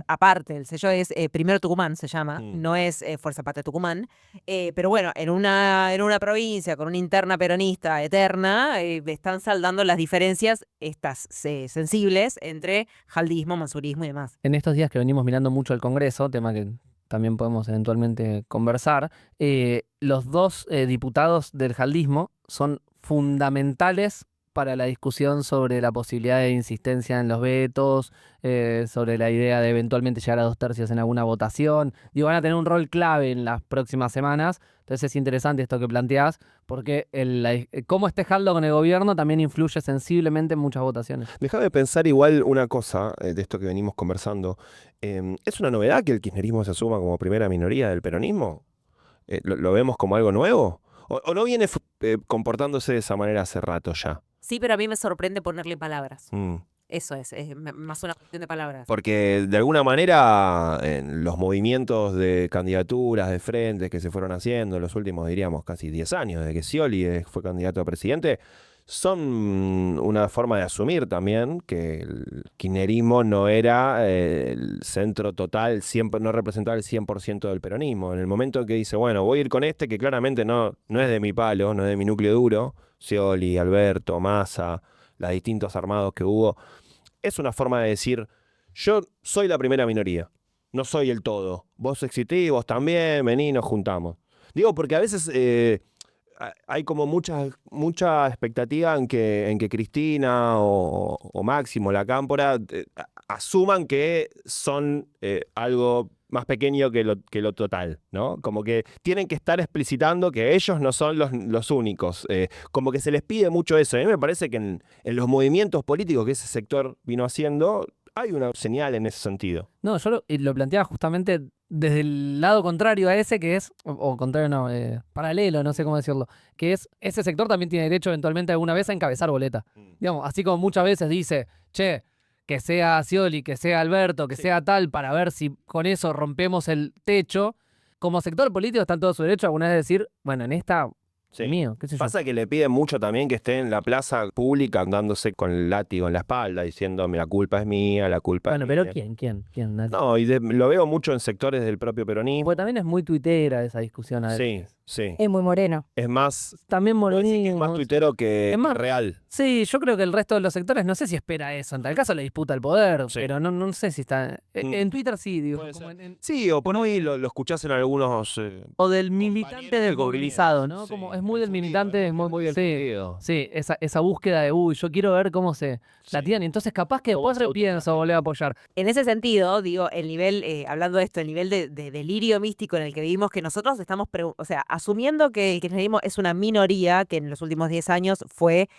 aparte, el sello es Primero Tucumán, se llama, no es Fuerza Patria Tucumán. Pero bueno, en una provincia con una interna peronista eterna, están saldando las diferencias, estas sensibles, entre jaldismo, mansurismo y demás. En estos días que venimos mirando mucho el Congreso, tema que también podemos eventualmente conversar, los dos diputados del jaldismo son fundamentales para la discusión sobre la posibilidad de insistencia en los vetos, sobre la idea de eventualmente llegar a 2/3 en alguna votación. Digo, van a tener un rol clave en las próximas semanas. Entonces es interesante esto que planteás, porque cómo esté Jaldo con el gobierno también influye sensiblemente en muchas votaciones. Déjame de pensar igual una cosa de esto que venimos conversando. ¿Es una novedad que el kirchnerismo se asuma como primera minoría del peronismo? ¿Lo vemos como algo nuevo? ¿O no viene comportándose de esa manera hace rato ya? Sí, pero a mí me sorprende ponerle palabras. Mm. Eso es más una cuestión de palabras. Porque de alguna manera en los movimientos de candidaturas, de frentes que se fueron haciendo en los últimos, diríamos, casi 10 años, desde que Scioli fue candidato a presidente, son una forma de asumir también que el kirchnerismo no era el centro total, no representaba el 100% del peronismo. En el momento en que dice, bueno, voy a ir con este que claramente no es de mi palo, no es de mi núcleo duro, Scioli, Alberto, Massa, los distintos armados que hubo, es una forma de decir, yo soy la primera minoría, no soy el todo. Vos existís, vos también, vení, nos juntamos. Digo, porque a veces hay como mucha expectativa en que Cristina o Máximo, la Cámpora, asuman que son algo más pequeño que lo total, ¿no? Como que tienen que estar explicitando que ellos no son los únicos. Como que se les pide mucho eso. A mí me parece que en los movimientos políticos que ese sector vino haciendo, hay una señal en ese sentido. No, yo lo planteaba justamente desde el lado contrario a ese, que es, o contrario no, paralelo, no sé cómo decirlo, que es, ese sector también tiene derecho eventualmente alguna vez a encabezar boleta. Digamos, así como muchas veces dice, che, que sea Scioli, que sea Alberto, que sea tal, para ver si con eso rompemos el techo. Como sector político está en todo su derecho alguna vez decir, bueno, en esta, mío, qué sé yo. Pasa que le piden mucho también que esté en la plaza pública andándose con el látigo en la espalda, diciendo, la culpa es mía, la culpa Bueno, es pero mía. ¿quién? No, y lo veo mucho en sectores del propio peronismo. Porque también es muy tuitera esa discusión a veces. Sí, Sí. Es muy moreno. Es más, También puedo decir que es más morenismo. tuitero que Es más- real. Sí, yo creo que el resto de los sectores no sé si espera eso. En tal caso le disputa el poder, Sí. pero no sé si está. Mm. En Twitter sí, digo. Puede como ser. Sí, o por ahí lo escuchás en algunos... o del militante desmovilizado, ¿no? Sí, Como es muy del confundido, militante, es muy del sí, confundido. sí, esa búsqueda de, yo quiero ver cómo se la Sí. tiran. Y entonces capaz que Cómo después se repienso volver a apoyar. En ese sentido, digo, el nivel, hablando de esto, el nivel de delirio místico en el que vivimos, que nosotros estamos, asumiendo que el kirchnerismo es una minoría que en los últimos 10 años fue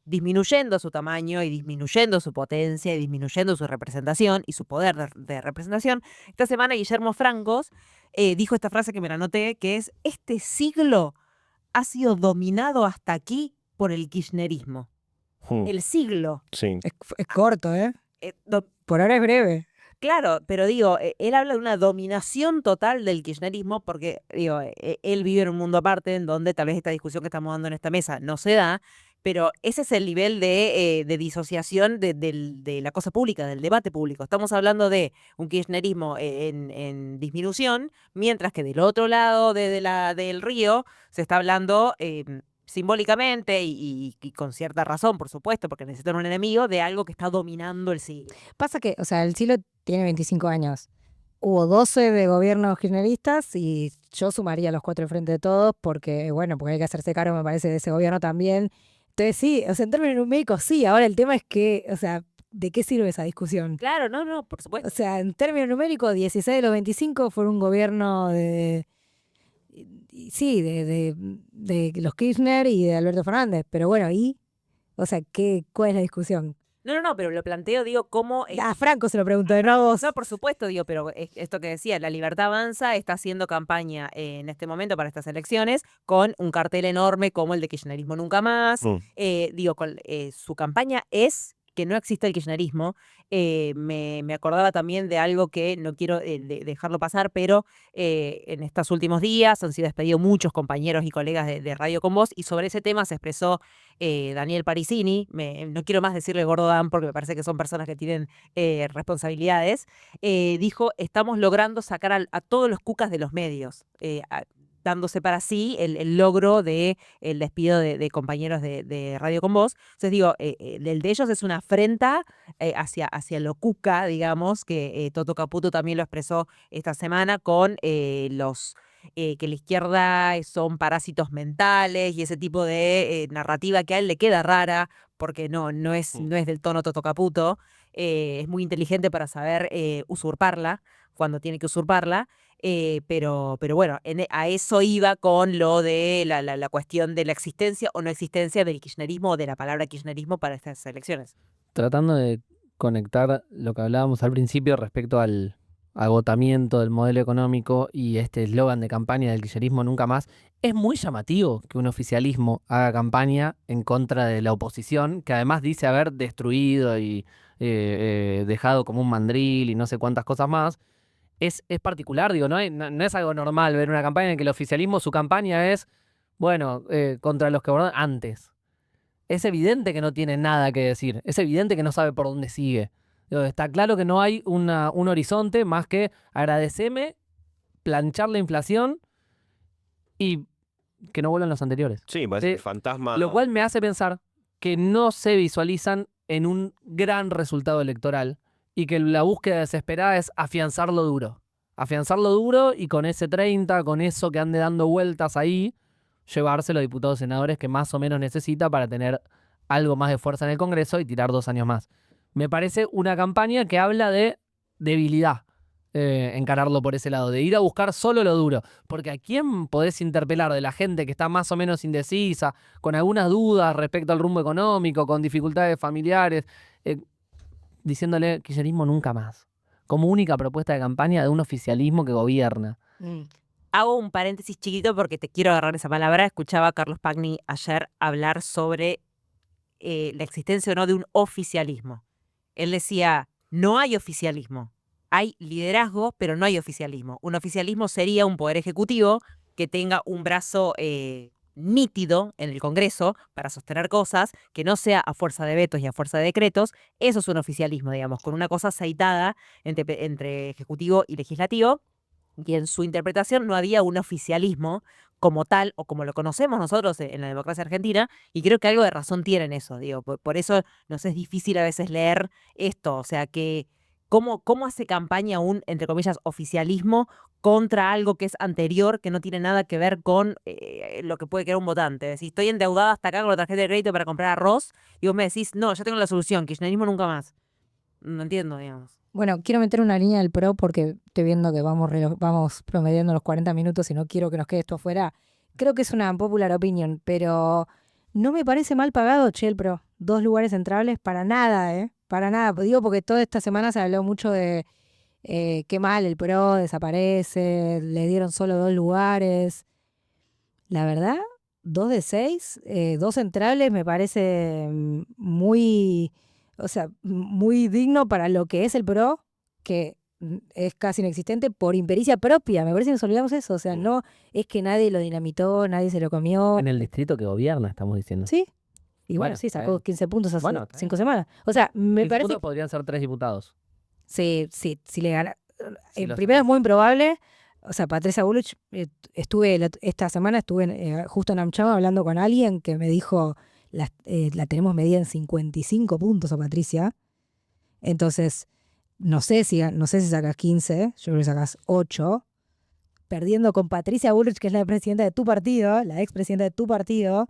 disminuyendo su tamaño y disminuyendo su potencia y disminuyendo su representación y su poder de representación. Esta semana Guillermo Francos dijo esta frase que me la anoté, que es: este siglo ha sido dominado hasta aquí por el kirchnerismo. El siglo. Sí. Es corto, ¿eh? eh, Por ahora es breve. Claro, pero digo, él habla de una dominación total del kirchnerismo porque, digo, él vive en un mundo aparte en donde tal vez esta discusión que estamos dando en esta mesa no se da, pero ese es el nivel de disociación de la cosa pública, del debate público. Estamos hablando de un kirchnerismo en disminución, mientras que del otro lado del río se está hablando simbólicamente y con cierta razón, por supuesto, porque necesitan un enemigo, de algo que está dominando el siglo. Pasa que, o sea, el siglo tiene 25 años. Hubo 12 de gobiernos kirchneristas y yo sumaría los 4 al Frente de Todos porque, bueno, porque hay que hacerse cargo, me parece, de ese gobierno también. Entonces sí, o sea, en términos numéricos sí. Ahora el tema es que, o sea, ¿de qué sirve esa discusión? Claro, no, por supuesto. O sea, en términos numéricos, 16 de los 25 fueron un gobierno sí, de los Kirchner y de Alberto Fernández. Pero bueno, o sea, ¿cuál es la discusión? No, pero lo planteo, digo, cómo... A Franco se lo pregunto, no a vos. No, por supuesto, digo, pero esto que decía, La Libertad Avanza está haciendo campaña en este momento para estas elecciones con un cartel enorme como el de Kirchnerismo Nunca Más. Digo, su campaña es que no exista el kirchnerismo. Me acordaba también de algo que no quiero dejarlo pasar, pero en estos últimos días han sido despedidos muchos compañeros y colegas de Radio Con Voz, y sobre ese tema se expresó Daniel Parisini. No quiero más decirle Gordo Dan porque me parece que son personas que tienen responsabilidades. Dijo: estamos logrando sacar a todos los cucas de los medios, dándose para sí el logro del despido de compañeros de Radio Con Voz. Entonces digo, el de ellos es una afrenta hacia lo cuca, digamos, que Toto Caputo también lo expresó esta semana con que la izquierda son parásitos mentales y ese tipo de narrativa que a él le queda rara porque no es del tono Toto Caputo. Es muy inteligente para saber usurparla cuando tiene que usurparla. Pero bueno, a eso iba con lo de la cuestión de la existencia o no existencia del kirchnerismo o de la palabra kirchnerismo para estas elecciones. Tratando de conectar lo que hablábamos al principio respecto al agotamiento del modelo económico y este eslogan de campaña del kirchnerismo Nunca Más, es muy llamativo que un oficialismo haga campaña en contra de la oposición, que además dice haber destruido y dejado como un mandril y no sé cuántas cosas más. Es particular, digo, no es algo normal ver una campaña en que el oficialismo, su campaña es, bueno, contra los que abordaron antes. Es evidente que no tiene nada que decir, es evidente que no sabe por dónde sigue. Digo, está claro que no hay un horizonte más que agradeceme, planchar la inflación y que no vuelvan los anteriores. Sí, parece que el fantasma... Lo cual me hace pensar que no se visualizan en un gran resultado electoral y que la búsqueda desesperada es afianzarlo duro. Afianzarlo duro y con ese 30, con eso que ande dando vueltas ahí, llevarse los diputados y senadores que más o menos necesita para tener algo más de fuerza en el Congreso y tirar 2 años más. Me parece una campaña que habla de debilidad, encararlo por ese lado, de ir a buscar solo lo duro. Porque ¿a quién podés interpelar de la gente que está más o menos indecisa, con algunas dudas respecto al rumbo económico, con dificultades familiares, diciéndole kirchnerismo nunca más? Como única propuesta de campaña de un oficialismo que gobierna. Hago un paréntesis chiquito porque te quiero agarrar esa palabra. Escuchaba a Carlos Pagni ayer hablar sobre la existencia o no de un oficialismo. Él decía, no hay oficialismo. Hay liderazgo, pero no hay oficialismo. Un oficialismo sería un poder ejecutivo que tenga un brazo nítido en el Congreso para sostener cosas, que no sea a fuerza de vetos y a fuerza de decretos. Eso es un oficialismo, digamos, con una cosa aceitada entre ejecutivo y legislativo. y en su interpretación no había un oficialismo como tal o como lo conocemos nosotros en la democracia argentina, y creo que algo de razón tiene en eso, digo, por eso nos es difícil a veces leer esto, o sea, que cómo hace campaña un, entre comillas, oficialismo contra algo que es anterior, que no tiene nada que ver con lo que puede querer un votante. Si estoy endeudada hasta acá con la tarjeta de crédito para comprar arroz, y vos me decís, no, yo tengo la solución, kirchnerismo nunca más. No entiendo, digamos. Bueno, quiero meter una línea del PRO porque estoy viendo que vamos promediando los 40 minutos y no quiero que nos quede esto afuera. Creo que es una popular opinion, pero no me parece mal pagado, che, el PRO. 2 lugares entrables para nada, ¿eh? Para nada. Digo porque toda esta semana se habló mucho de qué mal el PRO desaparece, le dieron solo 2 lugares. La verdad, 2 de 6, 2 entrables me parece muy, o sea, muy digno para lo que es el PRO, que es casi inexistente por impericia propia. Me parece que nos olvidamos eso. O sea, no es que nadie lo dinamitó, nadie se lo comió. En el distrito que gobierna, estamos diciendo. Sí. Y bueno, Bueno, sí, está sacó bien. 15 puntos hace Bueno, está 5 semanas. O sea, me 15 parece puntos podrían ser 3 diputados. sí, si le gana. Sí, lo Primero sé. es muy improbable. O sea, Patricia Bullrich, esta semana estuve justo en Amchama hablando con alguien que me dijo, la tenemos medida en 55 puntos a Patricia. Entonces, no sé si sacas 15, yo creo que sacas 8. Perdiendo con Patricia Bullrich, que es la presidenta de tu partido, la expresidenta de tu partido,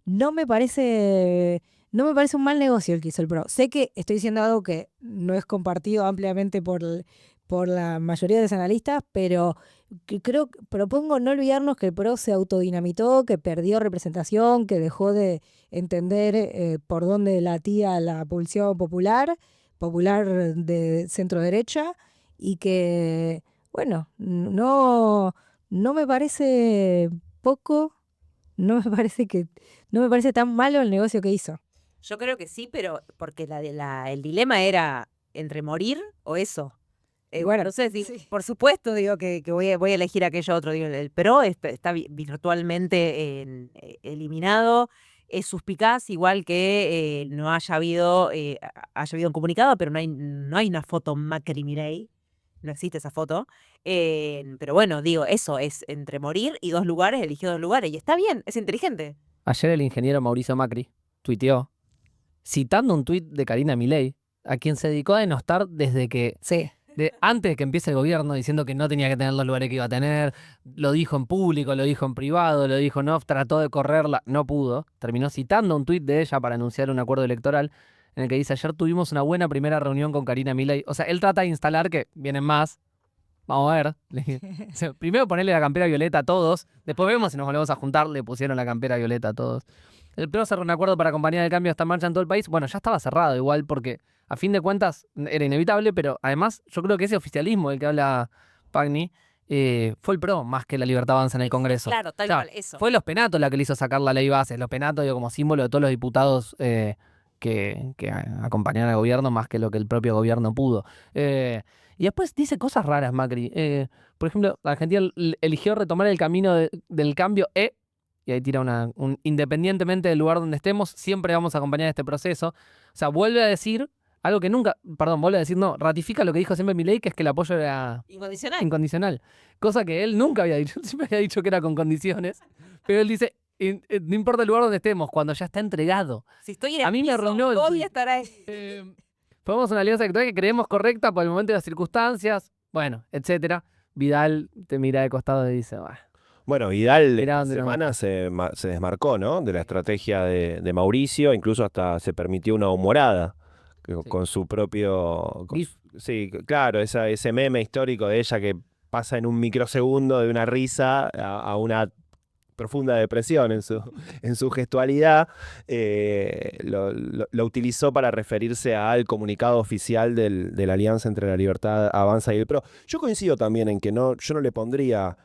no me parece un mal negocio el que hizo el PRO. Sé que estoy diciendo algo que no es compartido ampliamente por la mayoría de los analistas, pero propongo no olvidarnos que el PRO se autodinamitó, que perdió representación, que dejó de entender por dónde latía la pulsión popular de centro derecha, y que, bueno, no me parece poco, no me parece tan malo el negocio que hizo. Yo creo que sí, pero porque el dilema era entre morir o eso. Bueno, entonces, sí. por supuesto, digo que voy a elegir aquello otro. Digo, el PRO está virtualmente eliminado. Es suspicaz, igual que no haya habido un comunicado, pero no hay una foto Macri-Milei. No existe esa foto. Pero bueno, digo, eso es entre morir y 2 lugares, eligió 2 lugares. Y está bien, es inteligente. Ayer el ingeniero Mauricio Macri tuiteó, citando un tuit de Karina Milei, a quien se dedicó a denostar desde que Sí. antes de que empiece el gobierno, diciendo que no tenía que tener los lugares que iba a tener, lo dijo en público, lo dijo en privado, lo dijo en off, trató de correrla, no pudo. Terminó citando un tuit de ella para anunciar un acuerdo electoral en el que dice, ayer tuvimos una buena primera reunión con Karina Milei. O sea, él trata de instalar que vienen más. Vamos a ver. O sea, primero ponerle la campera violeta a todos, después vemos si nos volvemos a juntar, le pusieron la campera violeta a todos. El PRO cerró un acuerdo para acompañar el cambio hasta en marcha en todo el país. Bueno, ya estaba cerrado igual porque a fin de cuentas era inevitable, pero además yo creo que ese oficialismo del que habla Pagni fue el PRO más que la Libertad Avanza en el Congreso. Claro, tal O sea, cual, eso. fue los Penatos la que le hizo sacar la ley base. Los Penatos, digo, como símbolo de todos los diputados que acompañaron al gobierno más que lo que el propio gobierno pudo. Y después dice cosas raras, Macri. Por ejemplo, Argentina eligió retomar el camino del cambio y ahí tira independientemente del lugar donde estemos, siempre vamos a acompañar este proceso. O sea, vuelve a decir algo que nunca, ratifica lo que dijo siempre Milei, que es que el apoyo era incondicional. Cosa que él nunca había dicho, siempre había dicho que era con condiciones, pero él dice, no importa el lugar donde estemos, cuando ya está entregado. Si estoy en el A mí me piso, arruinó el voy tuit. a estar ahí. Formamos una alianza electoral que creemos correcta por el momento y las circunstancias, bueno, etcétera. Vidal te mira de costado y dice, Bueno, Vidal Mirá esta dónde semana se desmarcó, ¿no? De la estrategia de Mauricio, incluso hasta se permitió una humorada con su propio... GIF. Sí, claro, ese meme histórico de ella que pasa en un microsegundo de una risa a una profunda depresión en su gestualidad, lo utilizó para referirse al comunicado oficial de la alianza entre la Libertad Avanza y el PRO. Yo coincido también en que yo no le pondría...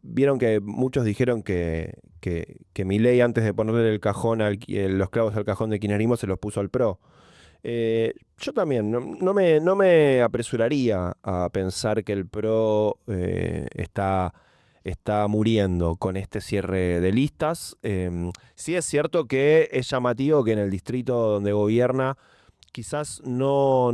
vieron que muchos dijeron que Milei, antes de ponerle los clavos al cajón de kirchnerismo, se los puso al PRO. Yo también no me apresuraría a pensar que el PRO está muriendo con este cierre de listas. Sí es cierto que es llamativo que en el distrito donde gobierna quizás no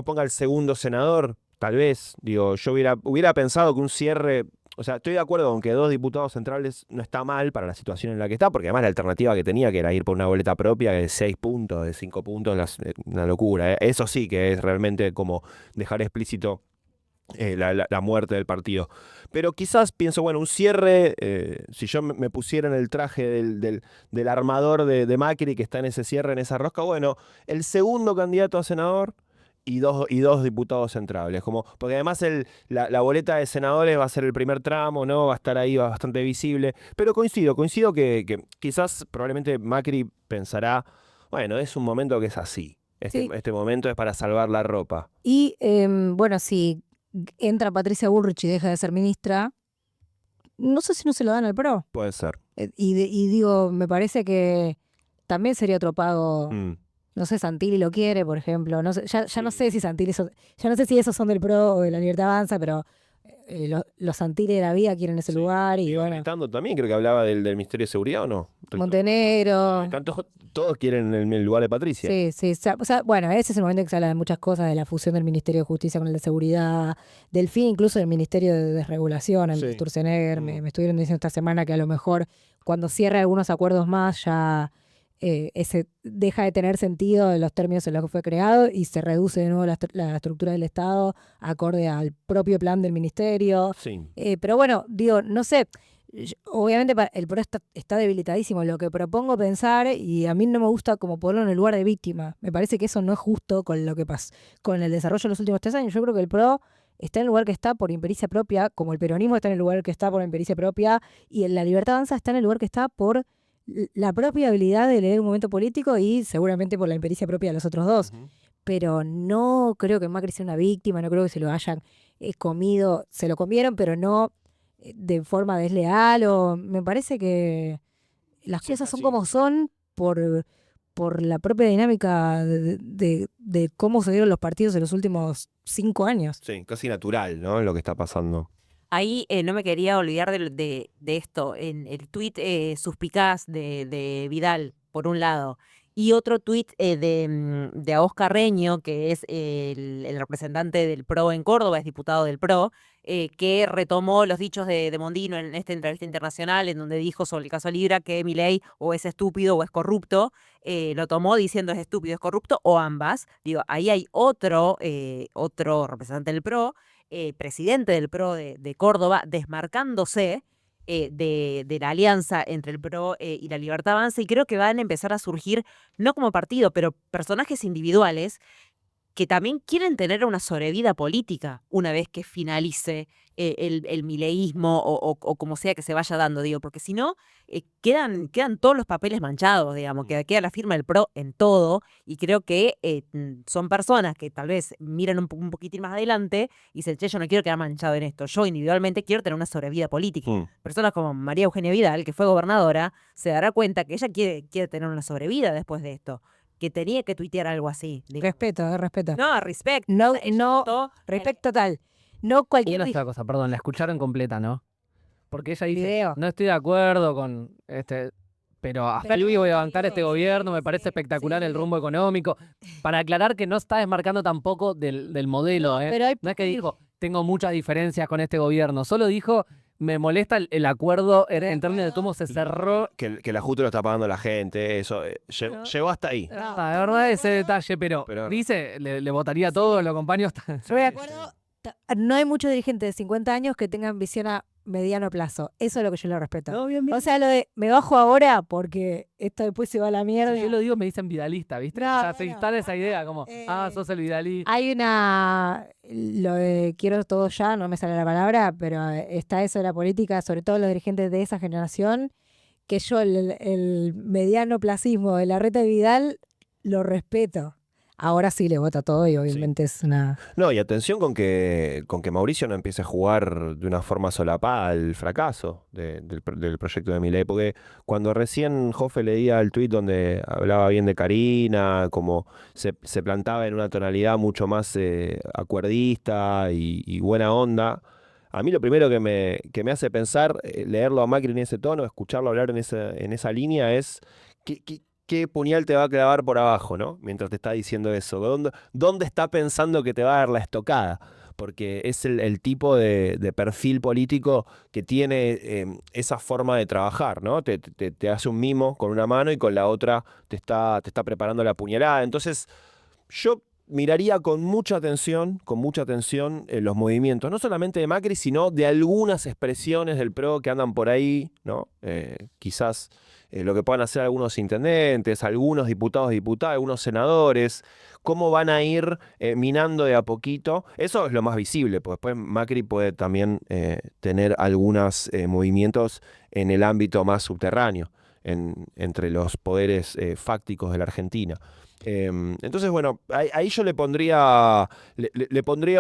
ponga el segundo senador tal vez, digo, yo hubiera pensado que un cierre, o sea, estoy de acuerdo con que 2 diputados centrales no está mal para la situación en la que está, porque además la alternativa que tenía, que era ir por una boleta propia de 6 puntos, de 5 puntos, una locura. Eso sí que es realmente como dejar explícito la muerte del partido. Pero quizás pienso, bueno, un cierre, si yo me pusiera en el traje del armador de Macri que está en ese cierre, en esa rosca, bueno, el segundo candidato a senador y dos diputados centrales. Porque además la boleta de senadores va a ser el primer tramo, ¿no? Va a estar ahí bastante visible. Pero coincido que quizás probablemente Macri pensará, bueno, es un momento que es así. Sí. Este momento es para salvar la ropa. Y bueno, si entra Patricia Bullrich y deja de ser ministra, no sé si no se lo dan al PRO. Puede ser. Y digo, me parece que también sería otro pago. No sé, Santilli lo quiere, por ejemplo. No sé, ya no sé si Santilli, ya no sé si esos son del PRO o de la Libertad Avanza, pero los Santilli de la vida quieren ese lugar y bueno. Estando también creo que hablaba del Ministerio de Seguridad, ¿o no? Montenegro. Todos quieren el lugar de Patricia. Sí. O sea, bueno, ese es el momento en que se habla de muchas cosas, de la fusión del Ministerio de Justicia con el de Seguridad, del fin incluso del Ministerio de Desregulación, el Sturzenegger. Me estuvieron diciendo esta semana que a lo mejor cuando cierre algunos acuerdos más ya ese deja de tener sentido en los términos en los que fue creado y se reduce de nuevo la estructura del Estado acorde al propio plan del Ministerio. Sí. Pero bueno, digo, no sé. Obviamente el PRO está debilitadísimo. Lo que propongo pensar, y a mí no me gusta como ponerlo en el lugar de víctima, me parece que eso no es justo con lo que pasó, con el desarrollo de los últimos 3 años. Yo creo que el PRO está en el lugar que está por impericia propia, como el peronismo está en el lugar que está por impericia propia, y la Libertad Avanza está en el lugar que está por la propia habilidad de leer un momento político y seguramente por la impericia propia de los otros dos. Pero no creo que Macri sea una víctima, no creo que se lo hayan comido, se lo comieron, pero no de forma desleal, o me parece que las cosas son como son por la propia dinámica de cómo se dieron los partidos en los últimos 5 años. Sí, casi natural, ¿no? Lo que está pasando. Ahí no me quería olvidar de esto, en el tuit suspicaz de Vidal, por un lado, y otro tuit de Agos Carreño, que es el representante del PRO en Córdoba, es diputado del PRO, que retomó los dichos de Mondino en esta entrevista internacional, en donde dijo sobre el caso Libra que Milei o es estúpido o es corrupto. Lo tomó diciendo es estúpido, es corrupto, o ambas. Digo, ahí hay otro representante del PRO, presidente del PRO de Córdoba, desmarcándose de la alianza entre el PRO y la Libertad Avanza, y creo que van a empezar a surgir, no como partido, pero personajes individuales que también quieren tener una sobrevida política una vez que finalice el mileísmo o como sea que se vaya dando, digo, porque si no, quedan todos los papeles manchados, digamos, queda la firma del PRO en todo, y creo que son personas que tal vez miran un poquitín más adelante y dicen, che, yo no quiero quedar manchado en esto, yo individualmente quiero tener una sobrevida política. Personas como María Eugenia Vidal, que fue gobernadora, se dará cuenta que ella quiere tener una sobrevida después de esto, que tenía que tuitear algo así. Digo. Respeto. No, respect. No, respeto total. No Y cualquier una otra cosa, perdón, la escucharon completa, ¿no? Porque ella dice, video. no estoy de acuerdo con pero hasta Pero hoy voy a bancar este gobierno, me parece espectacular el rumbo económico. Para aclarar que no está desmarcando tampoco del modelo, ¿eh? Pero No es que dijo, tengo muchas diferencias con este gobierno, solo dijo, me molesta el acuerdo en términos de cómo se cerró. Que el ajuste lo está pagando la gente, eso llegó hasta ahí. La verdad ese detalle, pero dice, le votaría todo, lo acompaño. Yo de acuerdo. No hay muchos dirigentes de 50 años que tengan visión a mediano plazo. Eso es lo que yo le respeto. No, bien. O sea, lo de me bajo ahora porque esto después se va a la mierda. Yo lo digo, me dicen vidalista, ¿viste? No, o sea, se instala esa idea como, sos el vidalista. Hay lo de quiero todo ya, no me sale la palabra, pero está eso de la política, sobre todo los dirigentes de esa generación, que yo el mediano placismo de la reta de Vidal lo respeto. Ahora sí le vota todo y obviamente es una... No, y atención con que Mauricio no empiece a jugar de una forma solapada al fracaso del proyecto de Milei, porque cuando recién Joffe leía el tuit donde hablaba bien de Karina, como se plantaba en una tonalidad mucho más acuerdista y buena onda, a mí lo primero que me hace pensar, leerlo a Macri en ese tono, escucharlo hablar en esa línea es... ¿Qué puñal te va a clavar por abajo, ¿no? Mientras te está diciendo eso. ¿Dónde está pensando que te va a dar la estocada? porque es el tipo de perfil político que tiene esa forma de trabajar, ¿no? Te hace un mimo con una mano y con la otra te está preparando la puñalada. Entonces, yo miraría con mucha atención los movimientos, no solamente de Macri, sino de algunas expresiones del PRO que andan por ahí, ¿no? Quizás lo que puedan hacer algunos intendentes, algunos diputados, diputadas, algunos senadores, cómo van a ir minando de a poquito. Eso es lo más visible, porque después Macri puede también tener algunos movimientos en el ámbito más subterráneo, entre los poderes fácticos de la Argentina. Entonces, bueno, ahí yo le pondría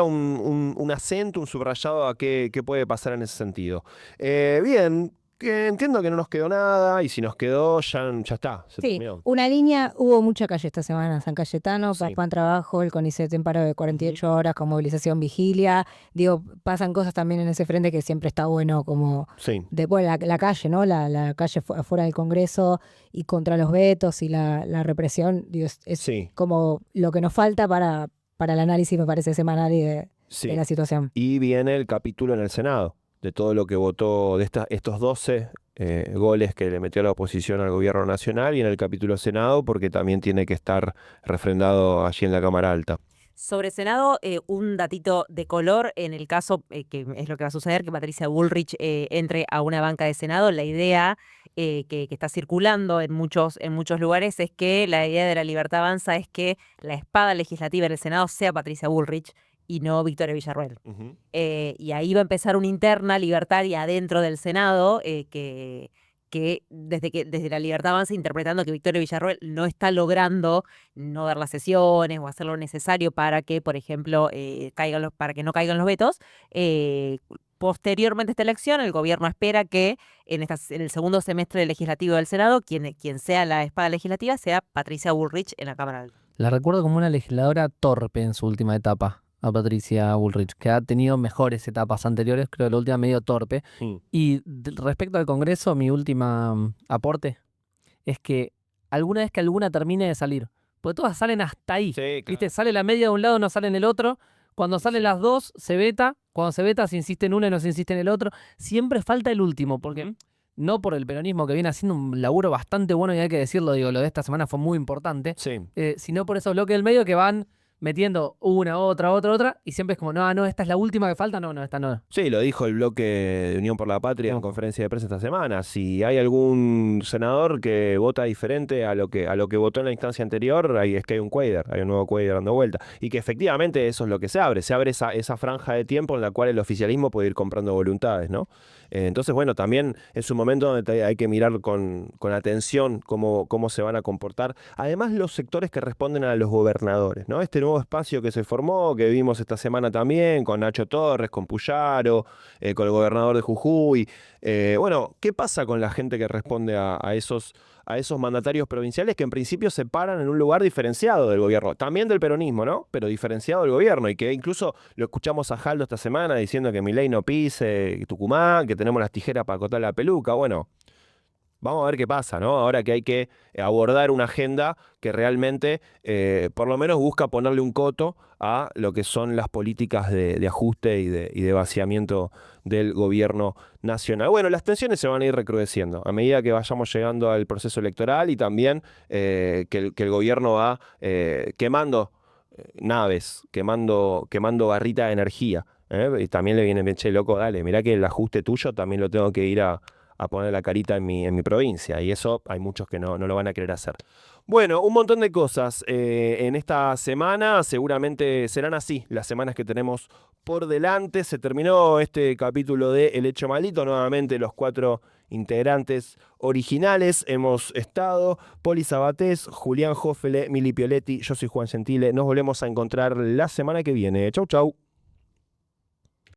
un acento, un subrayado a qué puede pasar en ese sentido. Bien, que entiendo que no nos quedó nada y si nos quedó ya está, se Sí, terminó. una línea, hubo mucha calle esta semana, San Cayetano, Sí. Pan Trabajo, el CONICET en paro de 48 horas con movilización vigilia. Digo, pasan cosas también en ese frente que siempre está bueno, como Sí. después la calle, ¿no? La calle afuera del Congreso y contra los vetos y la represión, digo, es Sí. como lo que nos falta para el análisis, me parece, semanal y de Sí. la situación. Y viene el capítulo en el Senado, de todo lo que votó, de estos 12 goles que le metió la oposición al gobierno nacional, y en el capítulo Senado, porque también tiene que estar refrendado allí en la Cámara Alta. Sobre Senado, un datito de color en el caso, que es lo que va a suceder, que Patricia Bullrich entre a una banca de Senado. La idea que está circulando en muchos lugares es que la idea de La Libertad Avanza es que la espada legislativa en el Senado sea Patricia Bullrich y no Victoria Villarruel. Uh-huh. Y ahí va a empezar una interna libertaria adentro del Senado que desde La Libertad Avanza, interpretando que Victoria Villarruel no está logrando no dar las sesiones o hacer lo necesario para que, por ejemplo, para que no caigan los vetos. Posteriormente a esta elección, el gobierno espera que en el segundo semestre legislativo del Senado, quien sea la espada legislativa sea Patricia Bullrich en la Cámara Alta. La recuerdo como una legisladora torpe en su última etapa, a Patricia Bullrich, que ha tenido mejores etapas anteriores, creo que la última medio torpe. Y respecto al Congreso, mi última aporte es que alguna vez que alguna termine de salir, porque todas salen hasta ahí, Sí, claro. ¿viste? Sale la media de un lado, no sale en el otro. Cuando salen las dos, se veta. Cuando se veta, se insiste en una y no se insiste en el otro. Siempre falta el último, porque no por el peronismo, que viene haciendo un laburo bastante bueno, y hay que decirlo, digo, lo de esta semana fue muy importante, Sí. sino por esos bloques del medio que van metiendo una, otra, y siempre es como, no, esta es la última que falta, no, esta no. Sí, lo dijo el bloque de Unión por la Patria en conferencia de prensa esta semana. Si hay algún senador que vota diferente a lo que votó en la instancia anterior, ahí es que hay un quader, hay un nuevo quader dando vuelta. Y que efectivamente eso es lo que se abre esa franja de tiempo en la cual el oficialismo puede ir comprando voluntades, ¿no? Entonces, bueno, también es un momento donde hay que mirar con atención cómo se van a comportar. Además, los sectores que responden a los gobernadores, ¿no? Este nuevo espacio que se formó, que vimos esta semana también, con Nacho Torres, con Puyaro, con el gobernador de Jujuy. Bueno, ¿qué pasa con la gente que responde a esos mandatarios provinciales que en principio se paran en un lugar diferenciado del gobierno? También del peronismo, ¿no? Pero diferenciado del gobierno. Y que incluso lo escuchamos a Jaldo esta semana diciendo que Milei no pise Tucumán, que tenemos las tijeras para cortar la peluca. Bueno, vamos a ver qué pasa, ¿no? Ahora que hay que abordar una agenda que realmente, por lo menos, busca ponerle un coto a lo que son las políticas de ajuste y de vaciamiento del gobierno nacional. Bueno, las tensiones se van a ir recrudeciendo a medida que vayamos llegando al proceso electoral, y también que el gobierno va quemando naves, quemando barrita de energía. Y también le viene bien, che, loco, dale, mirá que el ajuste tuyo también lo tengo que ir a poner la carita en mi provincia, y eso hay muchos que no lo van a querer hacer. Bueno, un montón de cosas en esta semana, seguramente serán así las semanas que tenemos por delante. Se terminó este capítulo de El Hecho Maldito, nuevamente los 4 integrantes originales hemos estado: Poli Sabatés, Julián Jófele, Mili Pioletti, yo soy Juan Gentile. Nos volvemos a encontrar la semana que viene. Chau, chau.